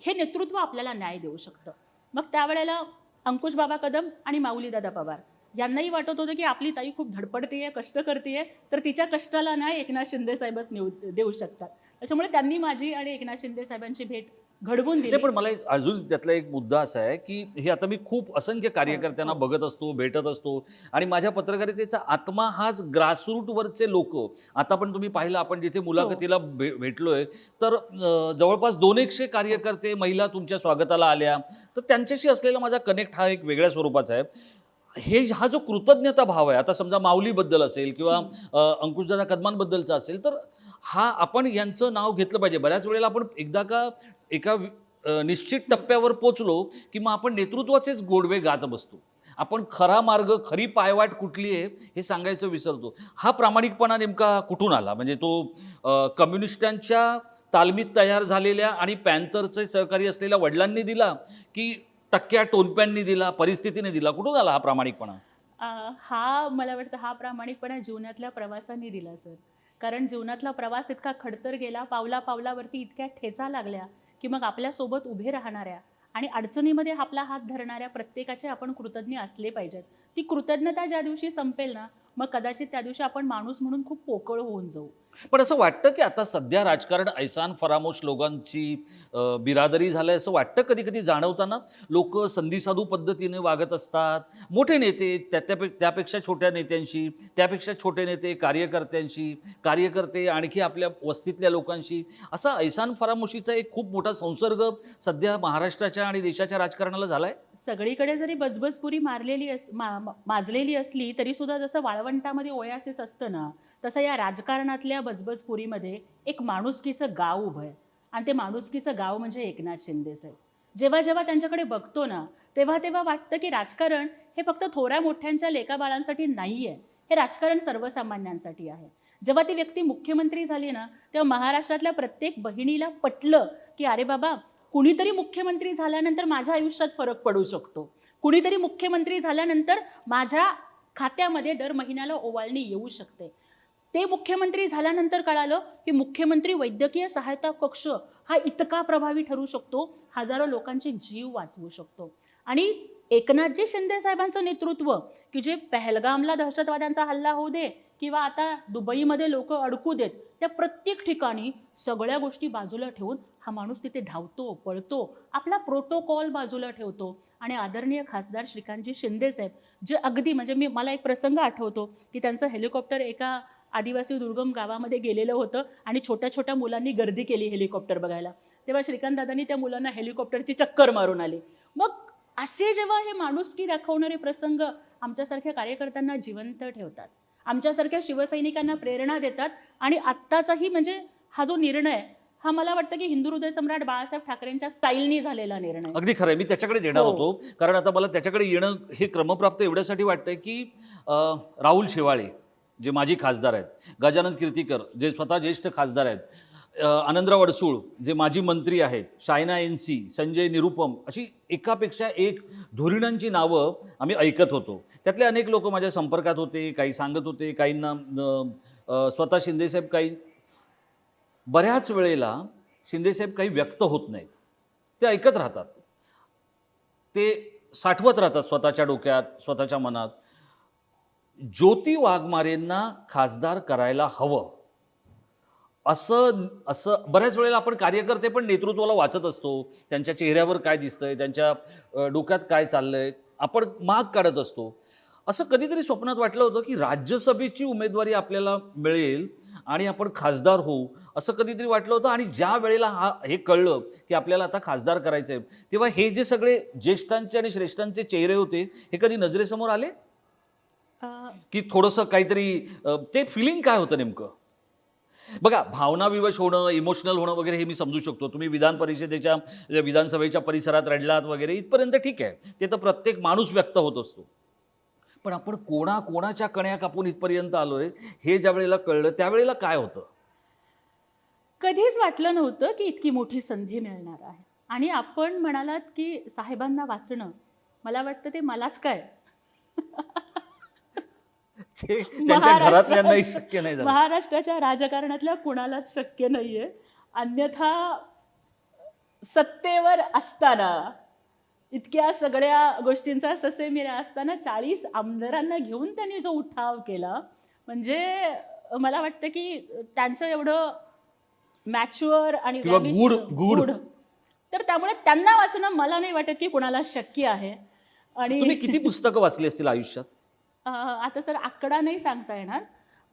Speaker 1: हे नेतृत्व आपल्याला न्याय देऊ शकतं. मग त्यावेळेला अंकुश बाबा कदम आणि माऊली दादा पवार यांनाही वाटत होतं की आपली ताई खूप धडपडतीये, कष्ट करतीये, तर तिच्या कष्टाला न्याय एकनाथ शिंदे साहेबच देऊ शकतात. त्याच्यामुळे त्यांनी माझी आणि एकनाथ शिंदे साहेबांची भेट घडवून दिली.
Speaker 2: पण मला एक अजून त्यातला एक मुद्दा असा आहे की हे आता मी खूप असंख्य कार्यकर्त्यांना बघत असतो, भेटत असतो आणि माझ्या पत्रकारितेचा आत्मा हाच ग्रासरूटवरचे लोक. आता पण तुम्ही पाहिलं, आपण जिथे मुलाखतीला भेटलोय तर जवळपास 200 कार्यकर्ते महिला तुमच्या स्वागताला आल्या, तर त्यांच्याशी असलेला माझा कनेक्ट हा एक वेगळ्या स्वरूपाचा आहे. हा जो कृतज्ञता भाव आहे, आता समजा माऊलीबद्दल असेल किंवा अंकुशदादा कदमांबद्दलचा असेल, तर हा आपण यांचं नाव घेतलं पाहिजे. बऱ्याच वेळेला आपण एकदा का एका निश्चित टप्प्यावर पोचलो की मग आपण नेतृत्वाचेच गोडवे गात बसतो आपण खरा मार्ग, खरी पायवाट कुठली आहे हे सांगायचं विसरतो. हा प्रामाणिकपणा नेमका कुठून आला? म्हणजे तो कम्युनिस्टांच्या तालमीत तयार झालेल्या आणि पॅन्थरचे सहकारी असलेल्या वडिलांनी दिला, की टक्क्या टोनप्यांनी दिला, परिस्थितीने दिला? कुठून आला हा प्रामाणिकपणा?
Speaker 1: हा मला वाटतं हा प्रामाणिकपणा जीवनातल्या प्रवासाने दिला सर. कारण जीवनातला प्रवास इतका खडतर गेला, पावला पावलावरती इतक्या ठेचा लागल्या, की मग आपल्यासोबत उभे राहणाऱ्या आणि अडचणीमध्ये आपला हात धरणाऱ्या प्रत्येकाचे आपण कृतज्ञ असले पाहिजेत. ती कृतज्ञता ज्या दिवशी संपेल ना, मग कदाचित त्या दिवशी आपण माणूस म्हणून खूप पोकळ होऊन जाऊ.
Speaker 2: पण असं वाटतं, की आता सध्या राजकारण ऐसान फरामोश लोकांची बिरादरी झालंय असं वाटतं कधी-कधी जाणवताना? लोकं संधीसाधू पद्धतीने वागत असतात. मोठे नेते त्यापेक्षा छोट्या नेत्यांशी, त्यापेक्षा छोटे नेते कार्यकर्त्यांशी, कार्यकर्ते आणखी आपल्या वस्तीतल्या लोकांशी, असा ऐसान फरामोशीचा एक खूप मोठा संसर्ग सध्या महाराष्ट्राच्या आणि देशाच्या राजकारणाला झालाय?
Speaker 1: सगळीकडे जरी बजबजपुरी माजलेली असली तरी सुद्धा जसं वाळवंटामध्ये ओयासिस असतं ना, तसं या राजकारणातल्या बजबजपुरीमध्ये एक माणुसकीचं गाव उभं आहे. आणि ते माणुसकीचं गाव म्हणजे एकनाथ शिंदे साहेब. जेव्हा जेव्हा त्यांच्याकडे बघतो ना, तेव्हा तेव्हा वाटतं की राजकारण हे फक्त थोड्या मोठ्यांच्या लेकाबाळांसाठी नाही आहे. हे राजकारण सर्वसामान्यांसाठी आहे. जेव्हा ती व्यक्ती मुख्यमंत्री झाली ना, तेव्हा महाराष्ट्रातल्या प्रत्येक बहिणीला पटलं की अरे बाबा, कुणीतरी मुख्यमंत्री झाल्यानंतर माझ्या आयुष्यात फरक पडू शकतो. कुणीतरी मुख्यमंत्री झाल्यानंतर माझ्या खात्यामध्ये दर महिन्याला ओवाळणी येऊ शकते. ते मुख्यमंत्री झाल्यानंतर कळालं की मुख्यमंत्री वैद्यकीय सहायता कक्ष हा इतका प्रभावी ठरू शकतो, हजारो लोकांचे जीव वाचवू शकतो. आणि एकनाथजी शिंदे साहेबांचं नेतृत्व, की जे पहलगामला दहशतवाद्यांचा हल्ला होऊ दे किंवा आता दुबईमध्ये लोक अडकू देत, त्या प्रत्येक ठिकाणी सगळ्या गोष्टी बाजूला ठेवून हा माणूस तिथे धावतो, पळतो, आपला प्रोटोकॉल बाजूला ठेवतो. आणि आदरणीय खासदार श्रीकांतजी शिंदे साहेब, जे अगदी म्हणजे मला एक प्रसंग आठवतो की त्यांचं हेलिकॉप्टर एका आदिवासी दुर्गम गावामध्ये गेलेलं होतं आणि छोट्या छोट्या मुलांनी गर्दी केली हेलिकॉप्टर बघायला. तेव्हा श्रीकांत दादांनी त्या मुलांना हेलिकॉप्टरची चक्कर मारून आली. मग असे जेव्हा हे माणुसकी दाखवणारे प्रसंग आमच्यासारख्या कार्यकर्त्यांना जिवंत ठेवतात, आमच्यासारख्या शिवसैनिकांना प्रेरणा देतात. आणि आत्ताचाही म्हणजे हा जो निर्णय, हा मला वाटतं की हिंदू हृदय सम्राट बाळासाहेब ठाकरेंच्या स्टाईलनी झालेला निर्णय.
Speaker 2: अगदी खरं आहे. मी त्याच्याकडे येणार
Speaker 1: हो.
Speaker 2: होतो. कारण आता मला त्याच्याकडे येणं हे क्रमप्राप्त एवढ्यासाठी वाटतंय, की राहुल शेवाळे जे माजी खासदार आहेत, गजानन कीर्तीकर जे स्वतः ज्येष्ठ खासदार आहेत, आनंदराव अडसूळ जे माजी मंत्री आहेत, शायना एनसी, संजय निरुपम, अशी एकापेक्षा एक धुरीणांची नावं आम्ही ऐकत होतो. त्यातले अनेक लोकं माझ्या संपर्कात होते, काही सांगत होते, काहींना स्वतः शिंदेसाहेब काही बऱ्याच वेळेला शिंदेसाहेब काही व्यक्त होत नाहीत. ते ऐकत राहतात. ते साठवत राहतात स्वतःच्या डोक्यात, स्वतःच्या मनात. ज्योती वाघमारेंना खासदार करायला हवं, असं असं बऱ्याच वेळेला आपण कार्यकर्ते पण नेतृत्वाला वाचत असतो. त्यांच्या चेहऱ्यावर काय दिसतंय, त्यांच्या डोक्यात काय चाललंय, आपण माग काढत असतो. असं कधीतरी स्वप्नात वाटलं होतं, की राज्यसभेची उमेदवारी आपल्याला मिळेल आणि आपण खासदार होऊ, असं कधीतरी वाटलं होतं. आणि ज्या वेळेला हे कळलं, की आपल्याला आता खासदार करायचं आहे, तेव्हा हे जे सगळे ज्येष्ठांचे आणि श्रेष्ठांचे चेहरे होते, हे कधी नजरेसमोर आले? की थोडंसं काहीतरी ते फिलिंग काय होतं नेमकं? बघा, भावनाविवश होणं, इमोशनल होणं वगैरे हे मी समजू शकतो. तुम्ही विधान परिषदेच्या विधानसभेच्या परिसरात रडलात वगैरे इथपर्यंत ठीक आहे. ते तर प्रत्येक माणूस व्यक्त होत असतो. पण आपण कोणाच्या कण्या कापून इथपर्यंत आलोय, हे ज्या वेळेला कळलं, त्यावेळेला काय होतं?
Speaker 1: कधीच वाटलं नव्हतं की इतकी मोठी संधी मिळणार आहे. आणि आपण म्हणालात की साहेबांना वाचणं, मला वाटतं ते मलाच काय
Speaker 2: ते त्यांच्या घरातल्यांनाही शक्य नाही झालं.
Speaker 1: महाराष्ट्राच्या राजकारणातल्या कुणालाच शक्य नाहीये. अन्यथा सत्तेवर असताना, इतक्या सगळ्या गोष्टींचा ससेमिरा असताना 40 आमदारांना घेऊन त्यांनी जो उठाव केला, म्हणजे मला वाटतं की त्यांचं एवढं मॅच्युअर आणि
Speaker 2: किंवा
Speaker 1: व्याविष्ट
Speaker 2: गूढ.
Speaker 1: तर त्यामुळे त्यांना वाचणं मला नाही वाटत की कुणाला शक्य आहे. आणि
Speaker 2: तुम्ही किती पुस्तकं वाचली असतील आयुष्यात?
Speaker 1: आता सर आकडा नाही सांगता येणार,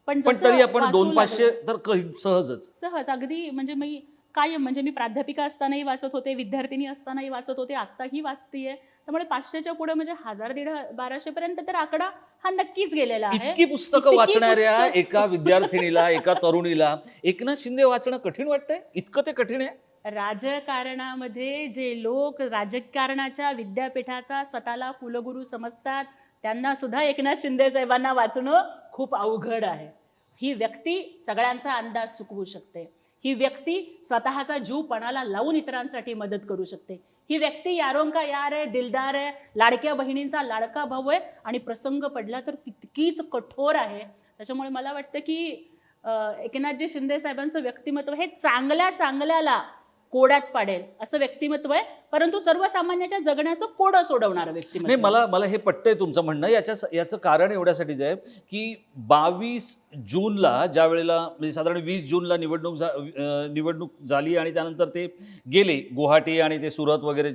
Speaker 1: पण
Speaker 2: पण
Speaker 1: जसं
Speaker 2: तरी आपण
Speaker 1: वाचू
Speaker 2: 200-500
Speaker 1: लागलं,
Speaker 2: तर सहजच.
Speaker 1: सहज अगदी म्हणजे मी कायम म्हणजे मी प्राध्यापिका असतानाही वाचत होते, विद्यार्थिनी असतानाही वाचत होते, आत्ताही वाचतीये. त्यामुळे 500च्या पुढे म्हणजे 1000-1200 पर्यंत तर आकडा हा नक्कीच गेलेला आहे.
Speaker 2: इतकी पुस्तकं
Speaker 1: इतकी
Speaker 2: वाचणाऱ्या
Speaker 1: पुस्तक-
Speaker 2: एका विद्यार्थिनीला, एका तरुणीला एकनाथ शिंदे वाचणं कठीण वाटतंय? इतकं ते कठीण आहे?
Speaker 1: राजकारणामध्ये जे लोक राजकारणाच्या विद्यापीठाचा स्वतःला कुलगुरू समजतात त्यांना सुद्धा एकनाथ शिंदे साहेबांना वाचणं खूप अवघड आहे. ही व्यक्ती सगळ्यांचा अंदाज चुकवू शकते. ही व्यक्ती स्वतःचा जीव पणाला लावून इतरांसाठी मदत करू शकते. ही व्यक्ती यारों का यार आहे, दिलदार आहे, लाडक्या बहिणींचा लाडका भाऊ आहे आणि प्रसंग पडला तर तितकीच कठोर आहे. त्याच्यामुळे मला वाटतं की एकनाथजी शिंदे साहेबांचं व्यक्तिमत्व हे चांगल्या चांगल्याला कोड्यात पाडेल असं व्यक्तिमत्व आहे, परंतु सर्वसामान्याच्या जगण्याचं कोडं सोडवणारं व्यक्तिमत्व
Speaker 2: नाही,
Speaker 1: आहे.
Speaker 2: मला हे पटतंय तुमचं म्हणणं. याचं कारण एवढ्यासाठीच आहे की 22 जूनला ज्या वेळेला म्हणजे साधारण 20 जूनला निवडणूक झाली आणि त्यानंतर ते गेले गुवाहाटी आणि ते सुरत वगैरे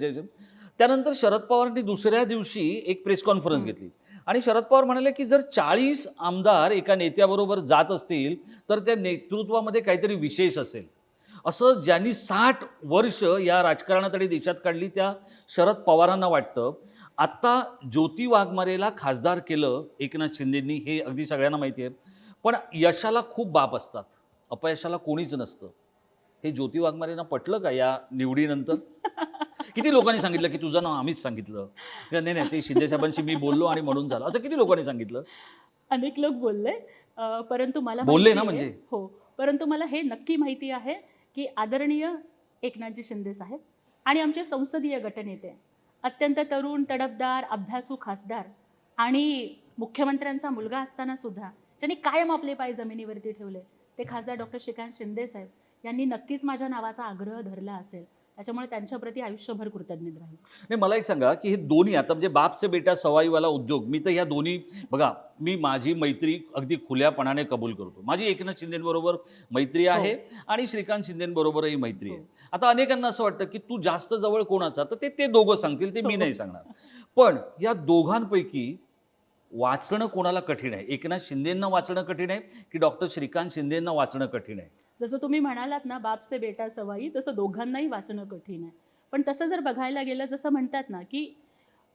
Speaker 2: त्यानंतर शरद पवारांनी दुसऱ्या दिवशी एक प्रेस कॉन्फरन्स घेतली आणि शरद पवार म्हणाले की जर 40 आमदार एका नेत्याबरोबर जात असतील तर त्या नेतृत्वामध्ये काहीतरी विशेष असेल. असं ज्यांनी 60 वर्ष या राजकारणात आणि देशात काढली त्या शरद पवारांना वाटतं. आत्ता ज्योती वाघमारेला खासदार केलं एकनाथ शिंदेंनी, हे अगदी सगळ्यांना माहिती आहे. पण यशाला खूप बाप असतात, अपयशाला कोणीच नसतं. हे ज्योती वाघमारेंना पटलं का या निवडीनंतर? किती लोकांनी सांगितलं की तुझं नाव आम्हीच सांगितलं, नाही नाही ते शिंदे साहेबांशी मी बोललो आणि म्हणून झालं, असं किती लोकांनी सांगितलं?
Speaker 1: अनेक लोक बोलले, परंतु मला
Speaker 2: बोलले ना
Speaker 1: माहिती आहे,
Speaker 2: म्हणजे?
Speaker 1: हो, परंतु मला हे नक्की माहिती आहे की आदरणीय एकनाथजी शिंदे साहेब आणि आमचे संसदीय गटनेते अत्यंत तरुण, तडफदार, अभ्यासू खासदार आणि मुख्यमंत्र्यांचा मुलगा असताना सुद्धा ज्यांनी कायम आपले पाय जमिनीवरती ठेवले ते खासदार डॉक्टर श्रीकांत शिंदे साहेब यांनी नक्कीच माझ्या नावाचा आग्रह धरला असेल. त्याच्यामुळे त्यांच्याप्रती आयुष्यभर कृतज्ञ राहील.
Speaker 2: नाही, मला एक सांगा की हे दोन्ही आता म्हणजे बाप से बेटा सवाईवाला उद्योग, मी तर ह्या दोन्ही बघा, मी माझी मैत्री अगदी खुल्यापणाने कबूल करतो. माझी एकनाथ शिंदेबरोबर मैत्री आहे आणि श्रीकांत शिंदेबरोबरही मैत्री आहे. आता अनेकांना असं वाटतं की तू जास्त जवळ कोणाचा, तर ते दोघं सांगतील, ते मी नाही सांगणार. पण या दोघांपैकी वाचणं कोणाला कठीण आहे? एकनाथ शिंदेंना वाचणं कठीण आहे की डॉक्टर श्रीकांत शिंदेंना वाचणं कठीण आहे?
Speaker 1: जसं तुम्ही म्हणालात ना, बाप से बेटा सवाई, तसं दोघांनाही वाचणं कठीण आहे. पण तसं जर बघायला गेलं, जसं म्हणतात ना की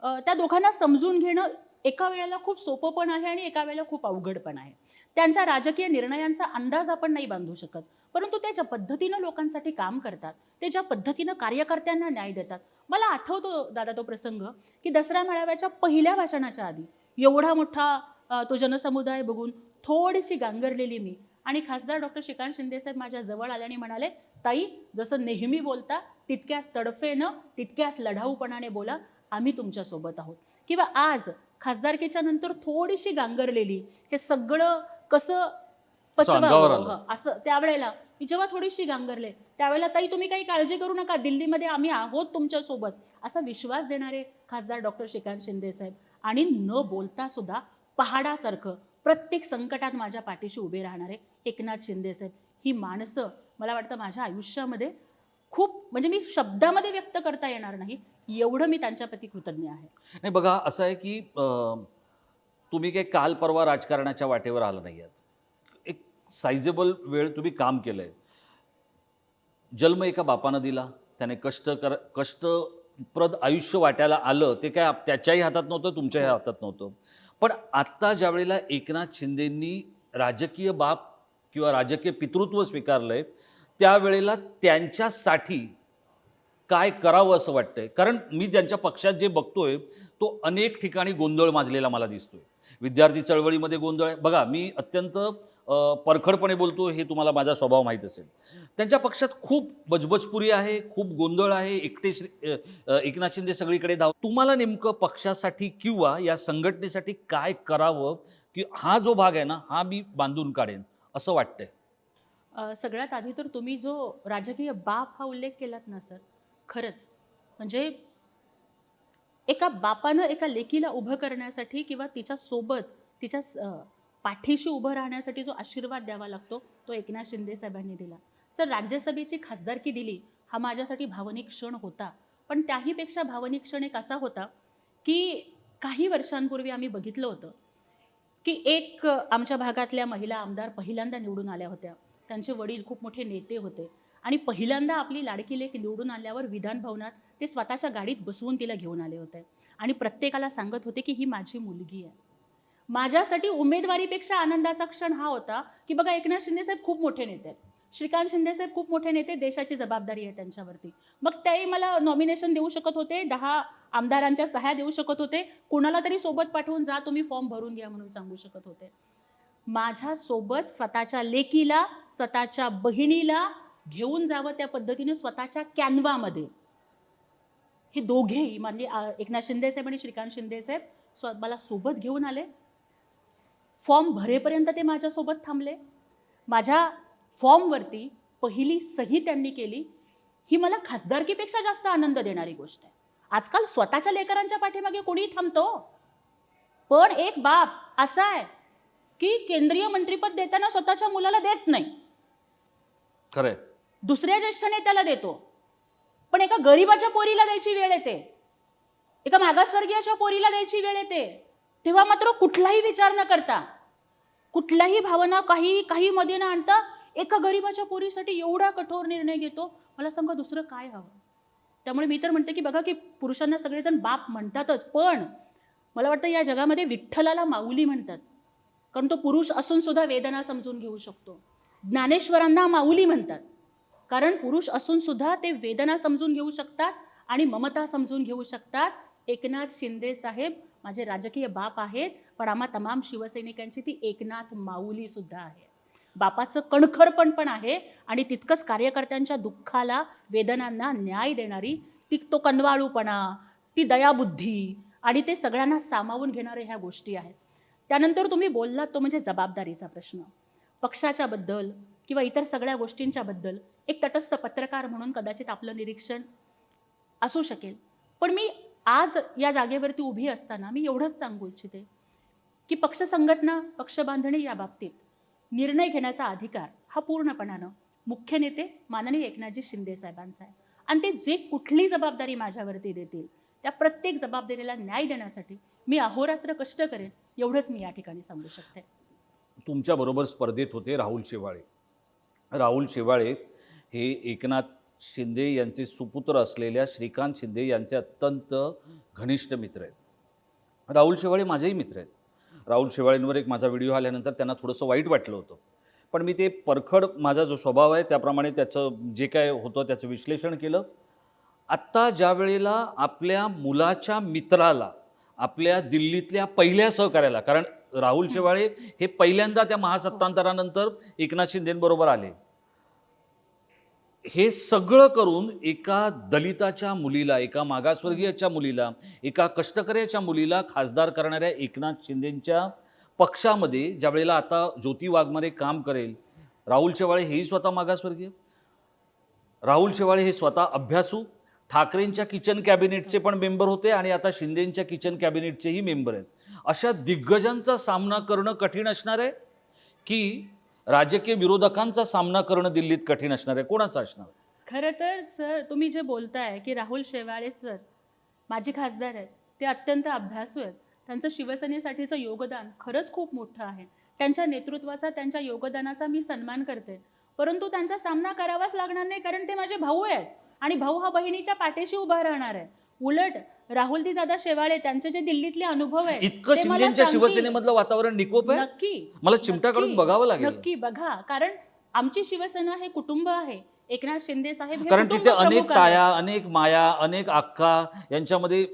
Speaker 1: त्या दोघांना समजून घेणं एका वेळेला खूप सोपं पण आहे आणि एका वेळेला खूप अवघड पण आहे. त्यांच्या राजकीय निर्णयांचा अंदाज आपण नाही बांधू शकत, परंतु ते ज्या पद्धतीनं लोकांसाठी काम करतात, ते ज्या पद्धतीनं कार्यकर्त्यांना न्याय देतात. मला आठवतो दादा तो प्रसंग की दसरा मेळाव्याच्या पहिल्या भाषणाच्या आधी एवढा मोठा तो जनसमुदाय बघून थोडीशी गांगरलेली मी आणि खासदार डॉक्टर श्रीकांत शिंदेसाहेब माझ्या जवळ आल्याने म्हणाले, ताई, जसं नेहमी बोलता तितक्याच तडफेनं, तितक्याच लढाऊपणाने बोला, आम्ही तुमच्यासोबत आहोत. किंवा आज खासदारकीच्या नंतर थोडीशी गांगरलेली, हे सगळं कसं
Speaker 2: अंगावर
Speaker 1: पचवावं,
Speaker 2: आलं.
Speaker 1: असं त्यावेळेला मी जेव्हा थोडीशी गांगरले त्यावेळेला, ताई तुम्ही काही काळजी करू नका, दिल्लीमध्ये आम्ही आहोत तुमच्यासोबत, असा विश्वास देणारे खासदार डॉक्टर श्रीकांत शिंदे साहेब. आणि न बोलता सुद्धा पहाडासारखं प्रत्येक संकटात माझ्या पाठीशी उभे राहणारे एकनाथ शिंदे साहेब. ही माणसं मला वाटतं माझ्या आयुष्यामध्ये खूप, म्हणजे मी शब्दामध्ये व्यक्त करता येणार नाही एवढं मी त्यांच्याप्रती कृतज्ञ आहे.
Speaker 2: नाही बघा, असं आहे की तुम्ही काही काल परवा राजकारणाच्या वाटेवर आला नाही आहात. एक सायझेबल वेळ तुम्ही काम केलं आहे. जन्म एका बापानं दिला, त्याने कष्टप्रद आयुष्य वाट्याला आलं, ते काय त्याच्याही हातात नव्हतं, तुमच्याही हातात नव्हतं. पण आत्ता ज्या वेळेला एकनाथ शिंदेंनी राजकीय बाप किंवा राजकीय पितृत्व स्वीकारलं आहे, त्यावेळेला त्यांच्यासाठी काय करावं असं वाटतंय? कारण मी त्यांच्या पक्षात जे बघतोय तो अनेक ठिकाणी गोंधळ माजलेला मला दिसतोय. विद्यार्थी चळवळीमध्ये गोंधळ आहे. बघा, मी अत्यंत परखडपणे बोलतो, हे तुम्हाला माझा स्वभाव माहीत असेल. त्यांच्या पक्षात खूप बजबजपुरी आहे, खूप गोंधळ आहे, एकनाथ शिंदे सगळीकडे धाव. तुम्हाला नेमकं पक्षासाठी किंवा या संघटनेसाठी काय करावं की हा जो भाग आहे ना, हा मी बांधून काढेन असं वाटतंय?
Speaker 1: सगळ्यात आधी तर तुम्ही जो राजकीय बाप हा उल्लेख केलात ना सर, खरंच म्हणजे एका बापानं एका लेकीला उभं करण्यासाठी किंवा तिच्यासोबत तिच्या पाठीशी उभं राहण्यासाठी जो आशीर्वाद द्यावा लागतो तो एकनाथ शिंदे साहेबांनी दिला. सर, राज्यसभेची खासदारकी दिली हा माझ्यासाठी भावनिक क्षण होता. पण त्याहीपेक्षा भावनिक क्षण एक असा होता की काही वर्षांपूर्वी आम्ही बघितलं होतं की एक आमच्या भागातल्या महिला आमदार पहिल्यांदा निवडून आल्या होत्या. त्यांचे वडील खूप मोठे नेते होते आणि पहिल्यांदा आपली लाडकी लेक निवडून आल्यावर विधान भवनात ते स्वतःच्या गाडीत बसवून तिला घेऊन आले होते आणि प्रत्येकाला सांगत होते की ही माझी मुलगी आहे. माझ्यासाठी उमेदवारीपेक्षा आनंदाचा क्षण हा होता की बघा, एकनाथ शिंदे साहेब खूप मोठे नेते आहेत, श्रीकांत शिंदे साहेब खूप मोठे नेते, देशाची जबाबदारी आहे त्यांच्यावरती. मग तेही मला नॉमिनेशन देऊ शकत होते, 10 आमदारांच्या सह्या देऊ शकत होते, कुणाला तरी सोबत पाठवून जा तुम्ही फॉर्म भरून घ्या म्हणून सांगू शकत होते. माझ्यासोबत स्वतःच्या लेकीला, स्वतःच्या बहिणीला घेऊन जावं त्या पद्धतीने स्वतःच्या कॅनव्हामध्ये हे दोघेही म्हणजे एकनाथ शिंदे साहेब आणि श्रीकांत शिंदे साहेब मला सोबत घेऊन आले. फॉर्म भरेपर्यंत ते माझ्यासोबत थांबले. माझ्या फॉर्मवरती पहिली सही त्यांनी केली. ही मला खासदारकीपेक्षा जास्त आनंद देणारी गोष्ट आहे. आजकाल स्वतःच्या लेकरांच्या पाठीमागे कोणीही थांबतो, पण एक बाप असा आहे की केंद्रीय मंत्रिपद देताना स्वतःच्या मुलाला देत नाही,
Speaker 2: खरंय,
Speaker 1: दुसऱ्या ज्येष्ठ नेत्याला देतो. पण एका गरीबाच्या पोरीला द्यायची वेळ येते, एका मागासवर्गीयाच्या पोरीला द्यायची वेळ येते, तेव्हा मात्र कुठलाही विचार न करता, कुठल्याही भावना काही मध्ये न आणता एका गरीबाच्या पोरीसाठी एवढा कठोर निर्णय घेतो. मला सांगा दुसरं काय हवं? त्यामुळे मी तर म्हणते की बघा की पुरुषांना सगळेजण बाप म्हणतातच, पण मला वाटतं या जगामध्ये विठ्ठलाला माऊली म्हणतात, कारण तो पुरुष असून सुद्धा वेदना समजून घेऊ शकतो. ज्ञानेश्वरांना माऊली म्हणतात, कारण पुरुष असून सुद्धा ते वेदना समजून घेऊ शकतात आणि ममता समजून घेऊ शकतात. एकनाथ शिंदे साहेब माझे राजकीय बाप आहेत, पण आम्हा तमाम शिवसैनिकांची ती एकनाथ माऊली सुद्धा आहे. बापाचं कणखरपण पण आहे आणि तितकंच कार्यकर्त्यांच्या दुःखाला, वेदनांना न्याय देणारी तो कनवाळूपणा, ती दयाबुद्धी आणि ते सगळ्यांना सामावून घेणारे ह्या गोष्टी आहेत. त्यानंतर तुम्ही बोललात तो म्हणजे जबाबदारीचा प्रश्न. पक्षाच्या बद्दल किंवा इतर सगळ्या गोष्टींच्या बद्दल एक तटस्थ पत्रकार म्हणून कदाचित आपलं निरीक्षण असू शकेल, पण मी आज या जागेवरती उभी असताना मी एवढंच सांगू इच्छिते की पक्ष संघटना, पक्ष बांधणी या बाबतीत निर्णय घेण्याचा अधिकार हा पूर्णपणानं मुख्य नेते माननीय एकनाथजी शिंदे साहेबांचा आहे. आणि ते जे कुठली जबाबदारी माझ्यावरती देतील त्या प्रत्येक जबाबदारीला न्याय देण्यासाठी मी अहोरात्र कष्ट करेन, एवढंच मी या ठिकाणी सांगू शकते.
Speaker 2: तुमच्याबरोबर स्पर्धेत होते राहुल शेवाळे. राहुल शेवाळे हे एकनाथ शिंदे यांचे सुपुत्र असलेल्या श्रीकांत शिंदे यांचे अत्यंत घनिष्ठ मित्र आहेत. राहुल शेवाळे माझेही मित्र आहेत. राहुल शेवाळेंवर एक माझा व्हिडिओ आल्यानंतर त्यांना थोडंसं वाईट वाटलं होतं, पण मी ते परखड माझा जो स्वभाव आहे त्याप्रमाणे त्याचं जे काय होतं त्याचं विश्लेषण केलं. आत्ता ज्या वेळेला आपल्या मुलाच्या मित्राला, आपल्या दिल्लीतल्या पहिल्या सहकार्याला, कारण राहुल शेवाळे हे पहिल्यांदा त्या महासत्तांतरानंतर एकनाथ शिंदेंबरोबर आले, हे सगळं करून एका दलिताच्या मुलीला, एका मागासवर्गीयाच्या मुलीला, एका कष्टकऱ्याच्या मुलीला खासदार करणाऱ्या एकनाथ शिंदेंच्या पक्षामध्ये ज्या वेळेला आता ज्योती वाघमारे काम करेल, राहुल शेवाळे हेही स्वतः मागासवर्गीय, राहुल शेवाळे हे स्वतः अभ्यासू, ठाकरेंच्या किचन कॅबिनेटचे पण मेंबर होते आणि आता शिंदेंच्या किचन कॅबिनेटचेही मेंबर आहेत. अशा दिग्गजांचा सामना करणं कठीण असणार आहे की राजकीय विरोधकांचा सामना करणं दिल्लीत कठीण असणार आहे? कोणाचा असणार?
Speaker 1: खरं तर सर, तुम्ही जे बोलताय की राहुल शेवाळे सर माझे खासदार आहेत, ते अत्यंत अभ्यासू आहेत, त्यांचं शिवसेनेसाठीचं योगदान खरंच खूप मोठं आहे. त्यांच्या नेतृत्वाचा, त्यांच्या योगदानाचा मी सन्मान करते, परंतु त्यांचा सामना करावाच लागणार नाही, कारण ते माझे भाऊ आहेत आणि भाऊ हा बहिणीच्या पाठीशी उभा राहणार आहे. उलट राहुलजी दादा शेवाळे त्यांचे जे दिल्लीतले अनुभव आहे
Speaker 2: इतकं
Speaker 1: ते मला
Speaker 2: शिंदेच्या
Speaker 1: सांगतील.
Speaker 2: शिवसेनेमधलं वातावरण निकोप आहे.
Speaker 1: नक्की
Speaker 2: मला चिमटा काढून बघावं लागेल.
Speaker 1: नक्की बघा, कारण आमची शिवसेना हे कुटुंब आहे. एकनाथ शिंदे साहेब हे
Speaker 2: कारण
Speaker 1: कुटुंब
Speaker 2: तिथे अनेक
Speaker 1: प्रमुख आहेत.
Speaker 2: ताया, अनेक माया, अनेक अक्का यांच्यामध्ये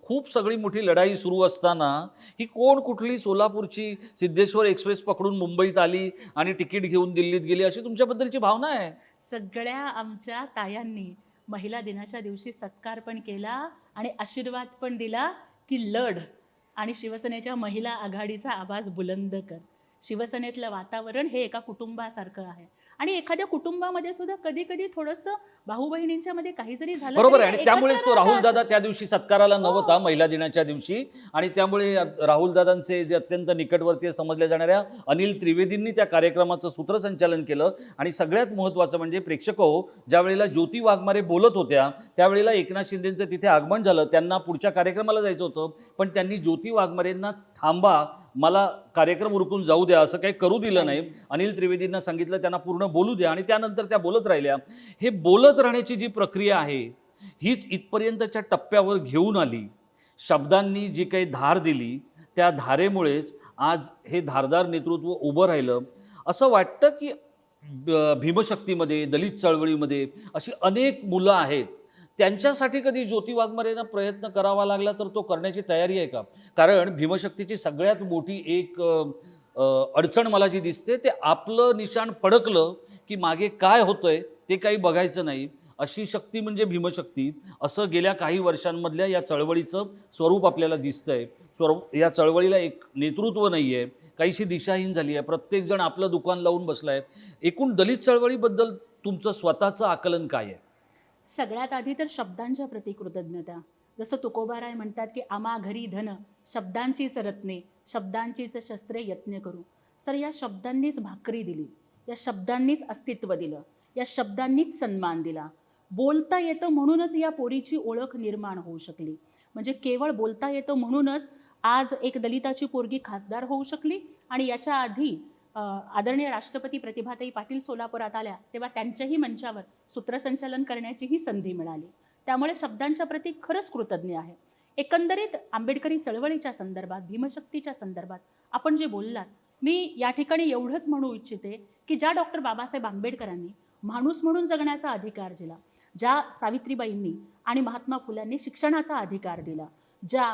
Speaker 2: खूप सगळी मोठी लढाई सुरू असताना ही कोण कुठली सोलापूरची सिद्धेश्वर एक्सप्रेस पकडून मुंबईत आली आणि तिकीट घेऊन दिल्लीत गेली अशी तुमच्याबद्दलची भावना आहे?
Speaker 1: सगळ्या आमच्या तायांनी महिला दिनाच्या दिवशी सत्कार पण केला आणि आशीर्वाद पण दिला की लढ आणि शिवसेनेच्या महिला आघाडीचा आवाज बुलंद कर. शिवसेनेतलं वातावरण हे एका कुटुंबासारखं आहे आणि एखाद्या कुटुंबामध्ये सुद्धा कधी कधी थोडंसं भाऊ बहिणींच्या मध्ये काही जरी झालं
Speaker 2: बरोबर
Speaker 1: तरी
Speaker 2: आहे. आणि
Speaker 1: एकत्र
Speaker 2: त्यामुळेच तो
Speaker 1: राहतात.
Speaker 2: राहुल दादा त्या दिवशी सत्काराला नव्हता, महिला दिनाच्या दिवशी, आणि त्यामुळे राहुल दादांचे जे अत्यंत निकटवर्तीय समजल्या जाणाऱ्या अनिल त्रिवेदींनी त्या कार्यक्रमाचं सूत्रसंचालन केलं. आणि सगळ्यात महत्त्वाचं म्हणजे प्रेक्षक हो, ज्या वेळेला ज्योती वाघमारे बोलत होत्या त्यावेळेला एकनाथ शिंदेंचं तिथे आगमन झालं. त्यांना पुढच्या कार्यक्रमाला जायचं होतं, पण त्यांनी ज्योती वाघमारेंना थांबा, मला कार्यक्रम उरकून जाऊ द्या, असं काही करू दिलं नाही. अनिल त्रिवेदींना सांगितलं त्यांना पूर्ण बोलू द्या आणि त्यानंतर त्या बोलत राहिल्या. हे बोलत राहण्याची जी प्रक्रिया आहे हीच इथपर्यंतच्या टप्प्यावर घेऊन आली. शब्दांनी जी काही धार दिली त्या धारेमुळेच आज हे धारदार नेतृत्व उभं राहिलं. असं वाटतं की भीमशक्तीमध्ये, दलित चळवळीमध्ये अशी अनेक मुलं आहेत. त्यांच्यासाठी कधी ज्योती वाघमारेंना प्रयत्न करावा लागला तर तो करण्याची तयारी आहे का? कारण भीमशक्तीची सगळ्यात मोठी एक अडचण मला जी दिसते ते आपलं निशाण फडकलं, की मागे काय होतंय ते काही बघायचं नाही. अशी शक्ती म्हणजे भीमशक्ती असं गेल्या काही वर्षांमधल्या या चळवळीचं स्वरूप आपल्याला दिसतंय. या चळवळीला एक नेतृत्व नाहीये. काहीशी दिशाहीन झाली आहे. प्रत्येकजण आपलं दुकान लावून बसलाय. एकूण दलित चळवळीबद्दल तुमचं स्वतःचं आकलन काय आहे?
Speaker 1: सगळ्यात आधी तर शब्दांच्या प्रती कृतज्ञता. जसं तुकोबाराय म्हणतात की आम्हा घरी धन शब्दांचीच रत्ने शब्दांचीच शस्त्रे यत्न करू. सर या शब्दांनीच भाकरी दिली, या शब्दांनीच अस्तित्व दिलं, या शब्दांनीच सन्मान दिला. बोलता येतं म्हणूनच या पोरीची ओळख निर्माण होऊ शकली. म्हणजे केवळ बोलता येतं म्हणूनच आज एक दलिताची पोरगी खासदार होऊ शकली. आणि याच्या आधी आदरणीय राष्ट्रपती प्रतिभाताई पाटील सोलापुरात आल्या तेव्हा त्यांच्याही मंचावर सूत्रसंचालन करण्याचीही संधी मिळाली. त्यामुळे शब्दांच्या प्रती खरंच कृतज्ञ आहे. एकंदरीत आंबेडकरी चळवळीच्या संदर्भात, भीमशक्तीच्या संदर्भात आपण जे बोललात, मी या ठिकाणी एवढंच म्हणू इच्छिते की ज्या डॉक्टर बाबासाहेब आंबेडकरांनी माणूस म्हणून जगण्याचा अधिकार दिला, ज्या सावित्रीबाईंनी आणि महात्मा फुल्यांनी शिक्षणाचा अधिकार दिला, ज्या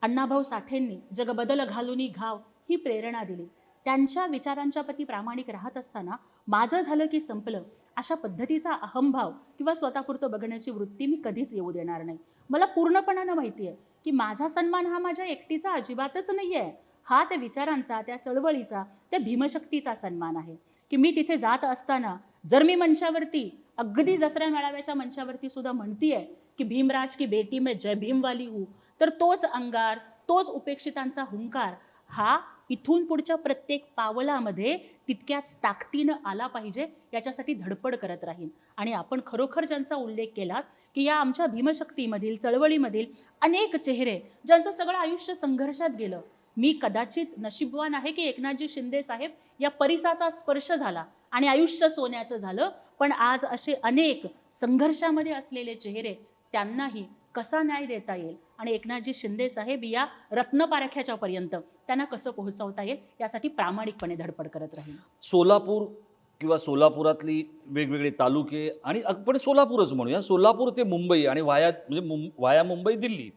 Speaker 1: अण्णाभाऊ साठेंनी जग बदल घालूनी घाव ही प्रेरणा दिली, त्यांच्या विचारांच्या प्रती प्रामाणिक राहत असताना माझं झालं की संपलं अशा पद्धतीचा अहंभाव किंवा स्वतःपुरतं बघण्याची वृत्ती मी कधीच येऊ देणार नाही. मला पूर्णपणानं माहिती आहे की माझा सन्मान हा माझ्या एकटीचा अजिबातच नाही आहे. हा त्या विचारांचा, त्या चळवळीचा, त्या भीमशक्तीचा सन्मान आहे. की मी तिथे जात असताना जर मी मंचावरती अगदी दसऱ्या मेळाव्याच्या मंचावरती सुद्धा म्हणतीये की भीमराज की बेटी मैं जय भीमवाली हूँ, तर तोच अंगार, तोच उपेक्षितांचा हुंकार हा इथून पुढच्या प्रत्येक पावलामध्ये तितक्याच ताकदीनं आला पाहिजे याच्यासाठी धडपड करत राहील. आणि आपण खरोखर ज्यांचा उल्लेख केला की या आमच्या भीमशक्तीमधील चळवळीमधील अनेक चेहरे ज्यांचं सगळं आयुष्य संघर्षात गेलं. मी कदाचित नशीबवान आहे की एकनाथजी शिंदे साहेब या परिसाचा स्पर्श झाला आणि आयुष्य सोन्याचं झालं. पण आज असे अनेक संघर्षामध्ये असलेले चेहरे, त्यांनाही कसा न्याय देता येईल आणि एकनाथजी शिंदे साहेब या रत्नपारख्याच्या पर्यंत त्यांना कसं पोहोचवता येईल यासाठी प्रामाणिकपणे धडपड करत राहील.
Speaker 2: सोलापूर किंवा सोलापुरातली वेगवेगळे तालुके आणि आपण सोलापूरच म्हणूया, सोलापूर ते मुंबई आणि वाया मुंबई दिल्ली,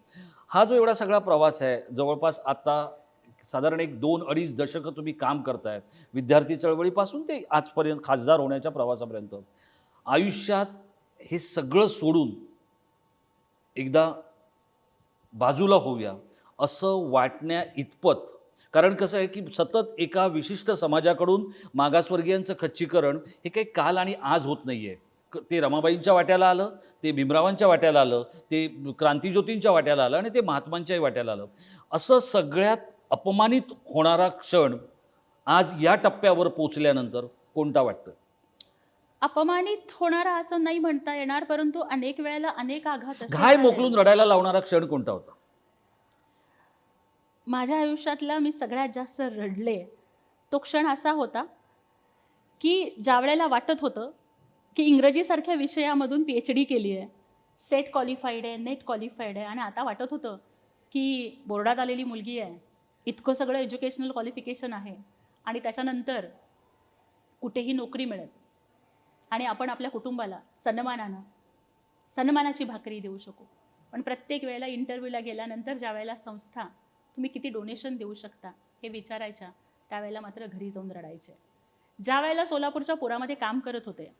Speaker 2: हा जो एवढा सगळा प्रवास आहे, जवळपास आता साधारण एक 2-2.5 दशकं तुम्ही काम करताय. विद्यार्थी चळवळीपासून ते आजपर्यंत खासदार होण्याच्या प्रवासापर्यंत. आयुष्यात हे सगळं सोडून एकदा बाजूला होऊया असं वाटण्या इतपत, कारण कसं आहे की सतत एका विशिष्ट समाजाकडून मागासवर्गीयांचं खच्चीकरण हे काही काल आणि आज होत नाही आहे. ते रमाबाईंच्या वाट्याला आलं, ते भीमरावांच्या वाट्याला आलं, ते क्रांतिज्योतींच्या वाट्याला आलं आणि ते महात्मांच्याही वाट्याला आलं. असं सगळ्यात अपमानित होणारा क्षण आज या टप्प्यावर पोचल्यानंतर कोणता वाटतं?
Speaker 1: अपमानित होणारा असं नाही म्हणता येणार, परंतु अनेक वेळेला अनेक आघात असे
Speaker 2: घाय
Speaker 1: झाले.
Speaker 2: मोकलून रडायला लावणारा क्षण कोणता होता?
Speaker 1: माझ्या आयुष्यातला मी सगळ्यात जास्त रडले तो क्षण असा होता की ज्या वेळेला वाटत होतं की इंग्रजीसारख्या विषयामधून PhD केली आहे, सेट क्वालिफाईड आहे, नेट क्वालिफाईड आहे, आणि आता वाटत होतं की बोर्डात आलेली मुलगी आहे, इतकं सगळं एज्युकेशनल क्वालिफिकेशन आहे आणि त्याच्यानंतर कुठेही नोकरी मिळत आणि आपण आपल्या कुटुंबाला सन्मानाची भाकरी देऊ शकू. पण प्रत्येक वेळेला इंटरव्ह्यूला गेल्यानंतर ज्या वेळेला संस्था तुम्ही किती डोनेशन देऊ शकता हे विचारायच्या, त्यावेळेला मात्र घरी जाऊन रडायचे. ज्या वेळेला सोलापूरच्या पुरामध्ये काम करत होते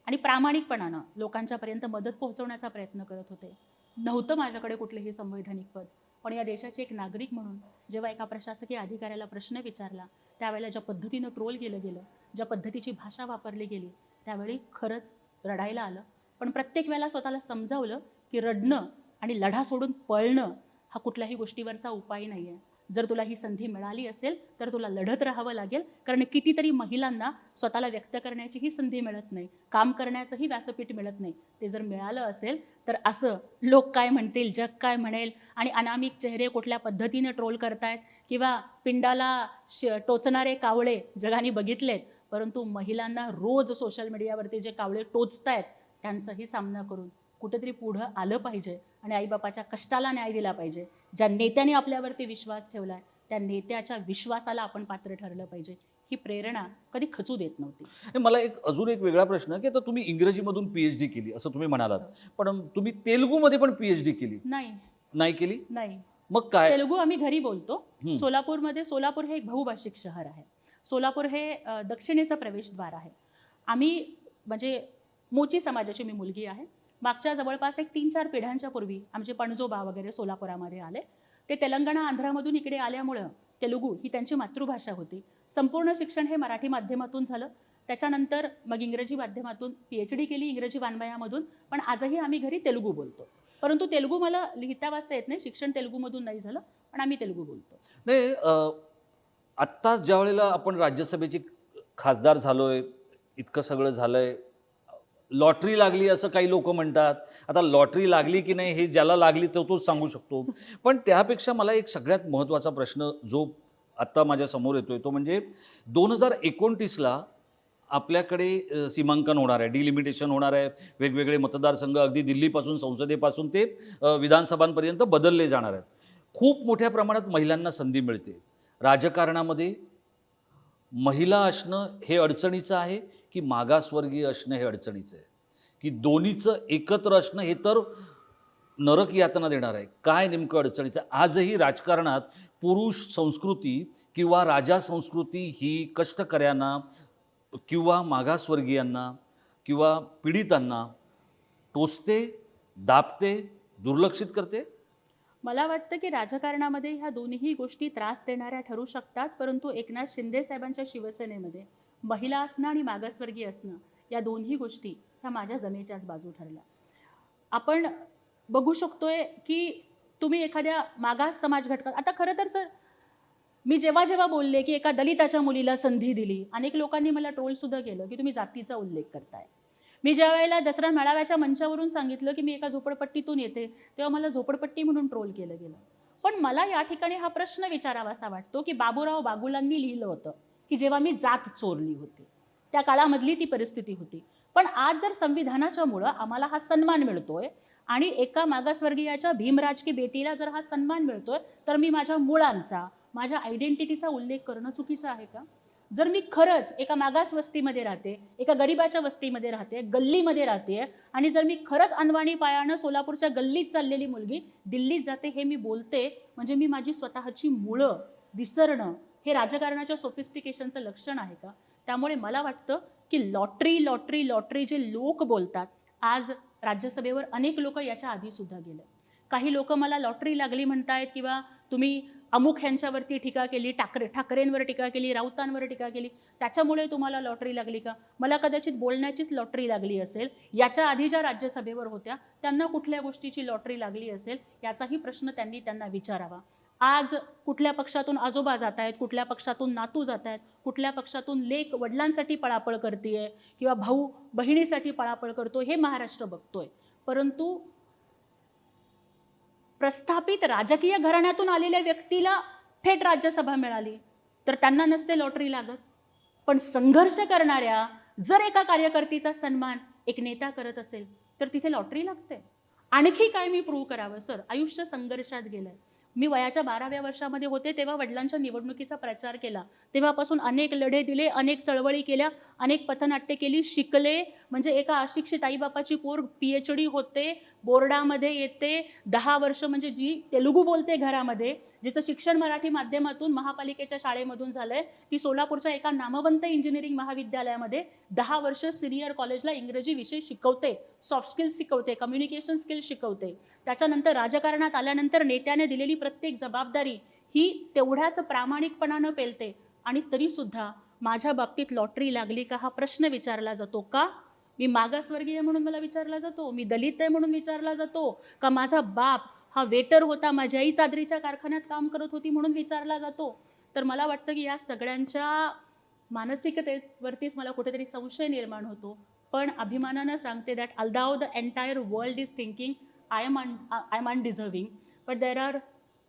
Speaker 1: आणि प्रामाणिकपणानं लोकांच्यापर्यंत मदत पोहोचवण्याचा प्रयत्न करत होते, नव्हतं माझ्याकडे कुठलेही संवैधानिक पद, पण या देशाचे एक नागरिक म्हणून जेव्हा एका प्रशासकीय अधिकाऱ्याला प्रश्न विचारला त्यावेळेला ज्या पद्धतीनं ट्रोल केलं गेलं, ज्या पद्धतीची भाषा वापरली गेली, त्यावेळी खरंच रडायला आलं. पण प्रत्येक वेळेला स्वतःला समजावलं की रडणं आणि लढा सोडून पळणं हा कुठल्याही गोष्टीवरचा उपाय नाही आहे. जर तुला ही संधी मिळाली असेल तर तुला लढत राहावं लागेल, कारण कितीतरी महिलांना स्वतःला व्यक्त करण्याचीही संधी मिळत नाही, काम करण्याचंही व्यासपीठ मिळत नाही. ते जर मिळालं असेल तर असं लोक काय म्हणतील, जग काय म्हणेल आणि अनामिक चेहरे कुठल्या पद्धतीने ट्रोल करतायत किंवा पिंडाला टोचणारे कावळे जगाने बघितलेत, परंतु महिलांना रोज सोशल मीडियावरती जे कावळे टोचतायत त्यांचाही सामना करून कुठेतरी पुढं आलं पाहिजे आणि आईबापाच्या कष्टाला न्याय दिला पाहिजे. ज्या नेत्याने आपल्यावरती विश्वास ठेवला आहे त्या नेत्याच्या विश्वासाला आपण पात्र ठरलं पाहिजे. ही प्रेरणा कधी खचू देत नव्हती.
Speaker 2: आणि मला अजून एक वेगळा प्रश्न की आता तुम्ही इंग्रजीमधून PhD केली असं तुम्ही म्हणालात, पण तुम्ही तेलुगूमध्ये पण PhD केली
Speaker 1: नाही,
Speaker 2: नाही केली?
Speaker 1: नाही.
Speaker 2: मग काय?
Speaker 1: तेलुगू आम्ही घरी बोलतो.
Speaker 2: हं.
Speaker 1: सोलापूर हे एक बहुभाषिक शहर आहे. सोलापूर हे दक्षिणेचं प्रवेशद्वार आहे. आम्ही म्हणजे मोची समाजाची मी मुलगी आहे. मागच्या जवळपास एक 3-4 पिढ्यांच्या पूर्वी आमचे पणजोबा वगैरे सोलापुरामध्ये आले. ते तेलंगणा, आंध्रामधून इकडे आल्यामुळं तेलुगू ही त्यांची मातृभाषा होती. संपूर्ण शिक्षण हे मराठी माध्यमातून झालं. त्याच्यानंतर मग इंग्रजी माध्यमातून PhD केली इंग्रजी वाङ्मयामधून. पण आजही आम्ही घरी तेलुगू बोलतो. परंतु तेलुगू मला लिहिता वाचता येत नाही. शिक्षण तेलुगूमधून नाही झालं, पण आम्ही तेलुगू बोलतो.
Speaker 2: नाही आत्ताच ज्यावेळेला आपण राज्यसभेचे खासदार झालोय, इतकं सगळं झालंय, लॉटरी लागली असं काही लोकं म्हणतात. आता लॉटरी लागली की नाही हे ज्याला लागली तो तोच सांगू शकतो. पण त्यापेक्षा मला एक सगळ्यात महत्त्वाचा प्रश्न जो आत्ता माझ्या समोर येतोय तो म्हणजे 2029ला आपल्याकडे सीमांकन होणार आहे, डिलिमिटेशन होणार आहे. वेगवेगळे मतदारसंघ अगदी दिल्लीपासून, संसदेपासून ते विधानसभांपर्यंत बदलले जाणार आहेत. खूप मोठ्या प्रमाणात महिलांना संधी मिळते. राजकारणामध्ये महिला असणं हे अडचणीचं आहे की मागासवर्गीय असणं हे अडचणीचं आहे? की दोन्हीचं एकत्र असणं हे तर नरक यातना देणार आहे. काय नेमकं अडचणीचं आहे? आजही राजकारणात पुरुष संस्कृती किंवा राजा संस्कृती ही कष्टकऱ्यांना किंवा मागासवर्गीयांना किंवा पीडितांना टोचते, दाबते, दुर्लक्षित करते?
Speaker 1: मला वाटतं की राजकारणामध्ये ह्या दोन्ही गोष्टी त्रास देणाऱ्या ठरू शकतात, परंतु एकनाथ शिंदे साहेबांच्या शिवसेनेमध्ये महिला असणं आणि मागासवर्गीय असणं या दोन्ही गोष्टी ह्या माझ्या जमेच्याच बाजू ठरल्या. आपण बघू शकतोय की तुम्ही एखाद्या मागास समाज घटकात आता खरं तर सर मी जेव्हा बोलले की एका दलिताच्या मुलीला संधी दिली, अनेक लोकांनी मला ट्रोलसुद्धा केलं की तुम्ही जातीचा उल्लेख करताय. मी ज्या वेळेला दसरा मेळाव्याच्या मंचावरून सांगितलं की मी एका झोपडपट्टीतून येते, तेव्हा मला झोपडपट्टी म्हणून ट्रोल केलं गेलं. पण मला या ठिकाणी हा प्रश्न विचारावासा वाटतो की बाबूराव बागुलांनी लिहिलं होतं की जेव्हा मी जात चोरली होती, त्या काळामधली ती परिस्थिती होती. पण आज जर संविधानाच्या मुळं आम्हाला हा सन्मान मिळतोय आणि एका मागासवर्गीयाच्या भीमराज की बेटीला जर हा सन्मान मिळतोय, तर मी माझ्या मुळांचा, माझ्या आयडेंटिटीचा उल्लेख करणं चुकीचं आहे का? जर मी खरंच एका मागास वस्तीमध्ये राहते, एका गरिबाच्या वस्तीमध्ये राहते, गल्लीमध्ये राहते आणि जर मी खरंच अनवाणी पायानं सोलापूरच्या गल्लीत चाललेली मुलगी दिल्लीत जाते हे मी बोलते, म्हणजे मी माझी स्वतःची मुळं विसरणं हे राजकारणाच्या सोफिस्टिकेशनचं लक्षण आहे का? त्यामुळे मला वाटतं की लॉटरी जे लोक बोलतात, आज राज्यसभेवर अनेक लोक याच्या आधी सुद्धा गेले. काही लोक मला लॉटरी लागली म्हणतायत किंवा तुम्ही अमुक ह्यांच्यावरती टीका केली, ठाकरेंवर टीका केली, राऊतांवर टीका केली, त्याच्यामुळे तुम्हाला लॉटरी लागली का? मला कदाचित बोलण्याचीच लॉटरी लागली असेल. याच्या आधी ज्या राज्यसभेवर होत्या त्यांना कुठल्या गोष्टीची लॉटरी लागली असेल याचाही प्रश्न त्यांना विचारावा. आज कुठल्या पक्षातून आजोबा जात आहेत, कुठल्या पक्षातून नातू जात आहेत, कुठल्या पक्षातून लेक वडिलांसाठी पळापळ करतेय किंवा भाऊ बहिणीसाठी पळापळ करतो हे महाराष्ट्र बघतोय. परंतु प्रस्थापित राजकीय घराण्यातून आलेल्या व्यक्तीला थेट राज्यसभा मिळाली तर त्यांना नसते लॉटरी लागत. पण संघर्ष करणाऱ्या जर एका कार्यकर्तीचा सन्मान एक नेता करत असेल तर तिथे लॉटरी लागते. आणखी काय मी प्रूव्ह करावं सर? आयुष्य संघर्षात गेलंय. मी वयाच्या 12व्या वर्षामध्ये होते तेव्हा वडिलांच्या निवडणुकीचा प्रचार केला. तेव्हापासून अनेक लढे दिले, अनेक चळवळी केल्या, अनेक पथनाट्य केली, शिकले. म्हणजे एका अशिक्षित आईबापाची पोर PhD होते, बोर्डामध्ये येते, 10 वर्ष म्हणजे जी तेलुगू बोलते घरामध्ये, जिचं शिक्षण मराठी माध्यमातून महापालिकेच्या शाळेमधून झालंय, ती सोलापूरच्या एका नामवंत इंजिनिअरिंग महाविद्यालयामध्ये 10 वर्ष सिनियर कॉलेजला इंग्रजी विषय शिकवते, सॉफ्ट स्किल्स शिकवते, कम्युनिकेशन स्किल्स शिकवते. त्याच्यानंतर राजकारणात आल्यानंतर नेत्याने दिलेली प्रत्येक जबाबदारी ही तेवढ्याच प्रामाणिकपणानं पेलते. आणि तरीसुद्धा माझ्या बाबतीत लॉटरी लागली का हा प्रश्न विचारला जातो का? मी मागासवर्गीय म्हणून मला विचारला जातो, मी दलित आहे म्हणून विचारला जातो का, माझा बाप हा वेटर होता, माझी आई चादरीच्या कारखान्यात काम करत होती म्हणून विचारला जातो? तर मला वाटतं की या सगळ्यांच्या मानसिकतेवरतीच मला कुठेतरी संशय निर्माण होतो. पण अभिमानानं सांगते that although the entire world is thinking I am undeserving, but there are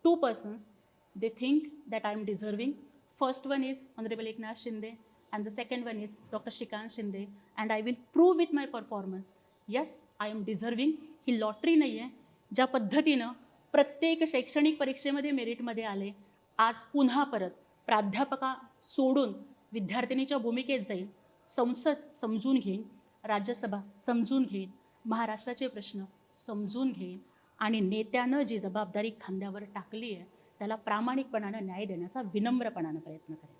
Speaker 1: 2 persons they think that I am deserving. First one is Honorable Eknath Shinde and the second one is Dr. Shrikant Shinde, and I will prove with my performance, yes, I am deserving. He lottery नाही आहे. ज्या पद्धतीनं प्रत्येक शैक्षणिक परीक्षेमध्ये मेरिटमध्ये आले, आज पुन्हा परत प्राध्यापका सोडून विद्यार्थिनीच्या भूमिकेत जाईल, संसद समजून घेईन, राज्यसभा समजून घेईन, महाराष्ट्राचे प्रश्न समजून घेईन आणि नेत्यानं जी जबाबदारी खांद्यावर टाकली आहे त्याला प्रामाणिकपणानं न्याय देण्याचा विनम्रपणानं प्रयत्न करेन.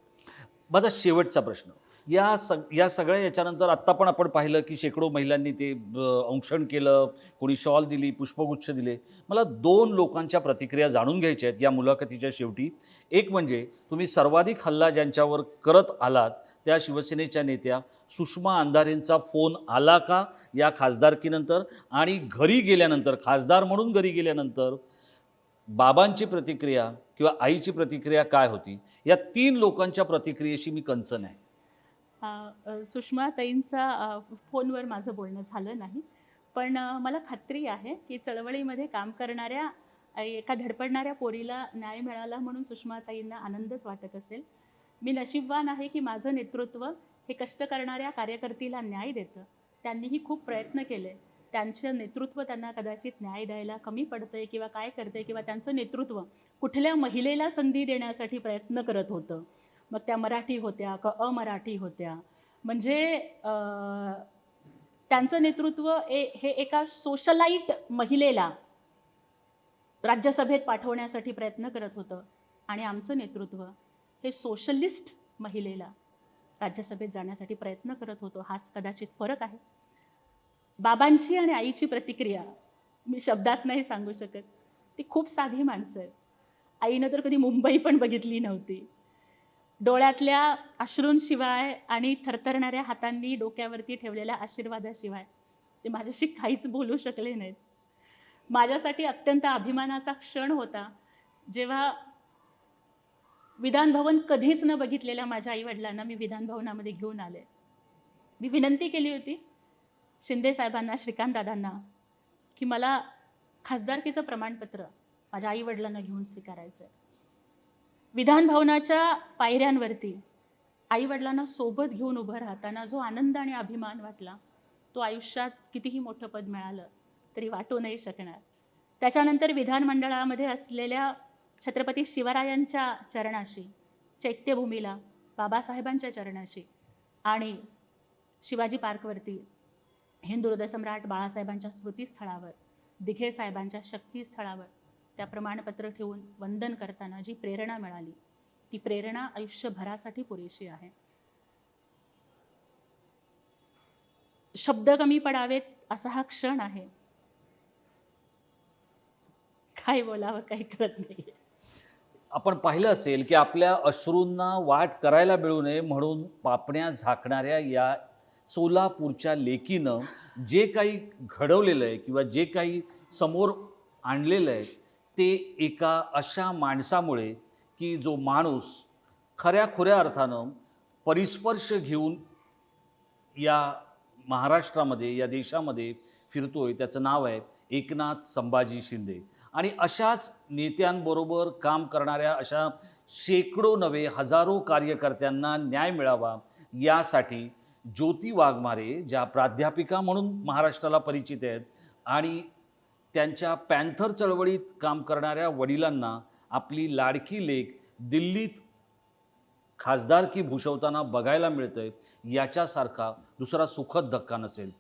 Speaker 2: माझा शेवटचा प्रश्न, या सगळ्या याच्यानंतर आत्ता पण आपण पाहिलं की शेकडो महिलांनी ते औक्षण केलं, कोणी शॉल दिली, पुष्पगुच्छ दिले. मला 2 लोकांच्या प्रतिक्रिया जाणून घ्यायच्या आहेत या मुलाखतीच्या शेवटी. एक म्हणजे तुम्ही सर्वाधिक हल्ला ज्यांच्यावर करत आलात त्या शिवसेनेच्या नेत्या सुषमा अंधारेंचा फोन आला का या खासदारकीनंतर, आणि घरी गेल्यानंतर, खासदार म्हणून घरी गेल्यानंतर बाबांची प्रतिक्रिया किंवा आईची प्रतिक्रिया काय होती? या 3 लोकांच्या प्रतिक्रियेशी मी कन्सर्न आहे.
Speaker 1: सुषमाताईंचा फोनवर माझं बोलणं झालं नाही, पण मला खात्री आहे की चळवळीमध्ये काम करणाऱ्या एका धडपडणाऱ्या पोरीला न्याय मिळाला म्हणून सुषमाताईंना आनंदच वाटत असेल. मी नशीबवान आहे की माझं नेतृत्व हे कष्ट करणाऱ्या कार्यकर्तीला न्याय देतं. त्यांनीही खूप प्रयत्न केले. त्यांचं नेतृत्व त्यांना कदाचित न्याय द्यायला कमी पडतंय किंवा काय करतंय, किंवा त्यांचं नेतृत्व कुठल्या महिलेला संधी देण्यासाठी प्रयत्न करत होतं, मग त्या मराठी होत्या का अमराठी होत्या, म्हणजे त्यांचं नेतृत्व हे एका सोशलाईट महिलेला राज्यसभेत पाठवण्यासाठी प्रयत्न करत होतं आणि आमचं नेतृत्व हे सोशलिस्ट महिलेला राज्यसभेत जाण्यासाठी प्रयत्न करत होतो. हाच कदाचित फरक आहे. बाबांची आणि आईची प्रतिक्रिया मी शब्दात नाही सांगू शकत. ती खूप साधी माणसं आहेत. आईनं तर कधी मुंबई पण बघितली नव्हती. डोळ्यातल्या अश्रूंशिवाय आणि थरथरणाऱ्या हातांनी डोक्यावरती ठेवलेल्या आशीर्वादाशिवाय ते माझ्याशी काहीच बोलू शकले नाहीत. माझ्यासाठी अत्यंत अभिमानाचा क्षण होता जेव्हा विधानभवन कधीच न बघितलेल्या माझ्या आईवडिलांना मी विधानभवनामध्ये घेऊन आले. मी विनंती केली होती शिंदे साहेबांना, श्रीकांत दादांना, की मला खासदारकीचं प्रमाणपत्र माझ्या आईवडिलांना घेऊन स्वीकारायचं आहे. विधानभवनाच्या पायऱ्यांवरती आईवडिलांना सोबत घेऊन उभं राहताना जो आनंद आणि अभिमान वाटला तो आयुष्यात कितीही मोठं पद मिळालं तरी वाटू नाही शकणार. त्याच्यानंतर विधानमंडळामध्ये असलेल्या छत्रपती शिवरायांच्या चरणाशी, चैत्यभूमीला बाबासाहेबांच्या चरणाशी आणि शिवाजी पार्कवरती हिंदू हृदयसम्राट बाळासाहेबांच्या स्मृतीस्थळावर, दिघे साहेबांच्या शक्तीस्थळावर त्या प्रमाणपत्र ठेवून वंदन करताना जी प्रेरणा मिळाली ती प्रेरणा आयुष्यभरासाठी पुरेशी आहे. शब्द कमी पडावेत असा हा क्षण आहे. काय बोलावं काही कळत नाही.
Speaker 2: आपण पाहिलं असेल की आपल्या अश्रूंना वाट करायला मिळू नये म्हणून पापण्या झाकणाऱ्या या सोलापूरच्या लेकीनं जे काही घडवलेलं आहे किंवा जे काही समोर आणलेलं आहे ते एका अशा माणसामुळे की जो माणूस खऱ्या अर्थानं परिस्पर्श घेऊन या महाराष्ट्रामध्ये, या देशामध्ये फिरतोय. त्याचं नाव आहे एकनाथ संभाजी शिंदे. आणि अशाच नेत्यांबरोबर काम करणाऱ्या अशा शेकडो नव्हे हजारो कार्यकर्त्यांना न्याय मिळावा यासाठी ज्योती वाघमारे, ज्या प्राध्यापिका म्हणून महाराष्ट्राला परिचित आहेत आणि त्यांच्या पॅन्थर चळवळीत काम करणाऱ्या वडिलांना आपली लाडकी लेक दिल्लीत खासदारकी भूषवताना बघायला मिळतंय, याच्यासारखा दुसरा सुखद धक्का नसेल.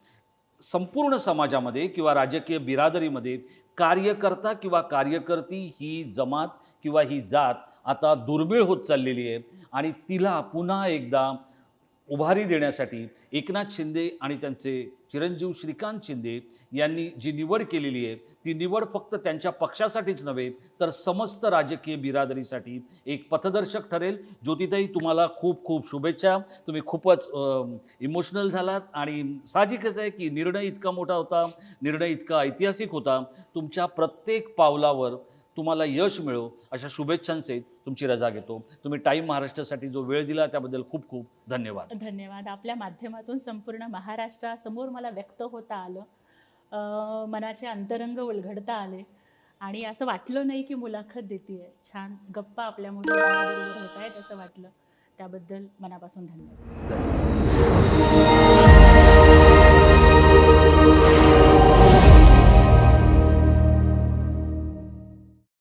Speaker 2: संपूर्ण समाजामध्ये किंवा राजकीय बिरादरीमध्ये कार्यकर्ता किंवा कार्यकर्ती ही जमात किंवा ही जात आता दुर्मिळ होत चाललेली आहे आणि तिला पुन्हा एकदा उभारी देण्यासाठी एकनाथ शिंदे आणि त्यांचे चिरंजीव श्रीकांत शिंदे यांनी जी निवड केलेली आहे ती निवड फक्त त्यांच्या पक्षासाठीच नव्हे तर समस्त राजकीय बिरादरीसाठी एक पथदर्शक ठरेल. ज्योतिताई, तुम्हाला खूप खूप शुभेच्छा. तुम्ही खूपच इमोशनल झालात आणि साहजिकच आहे की निर्णय इतका मोठा होता, निर्णय इतका ऐतिहासिक होता. तुमच्या प्रत्येक पावलावर तुम्हाला यश मिळो अशा शुभेच्छांसहित तुमची रजा घेतो. तुम्ही टाईम महाराष्ट्रासाठी जो वेळ दिला त्याबद्दल खूप खूप धन्यवाद.
Speaker 1: धन्यवाद. आपल्या माध्यमातून संपूर्ण महाराष्ट्रासमोर मला व्यक्त होता आलं, मनाचे अंतरंग उलगडता आले आणि असं वाटलं नाही की मुलाखत देते. छान गप्पा आपल्या मोठ्या होत आहेत असं वाटलं. त्याबद्दल मनापासून धन्यवाद.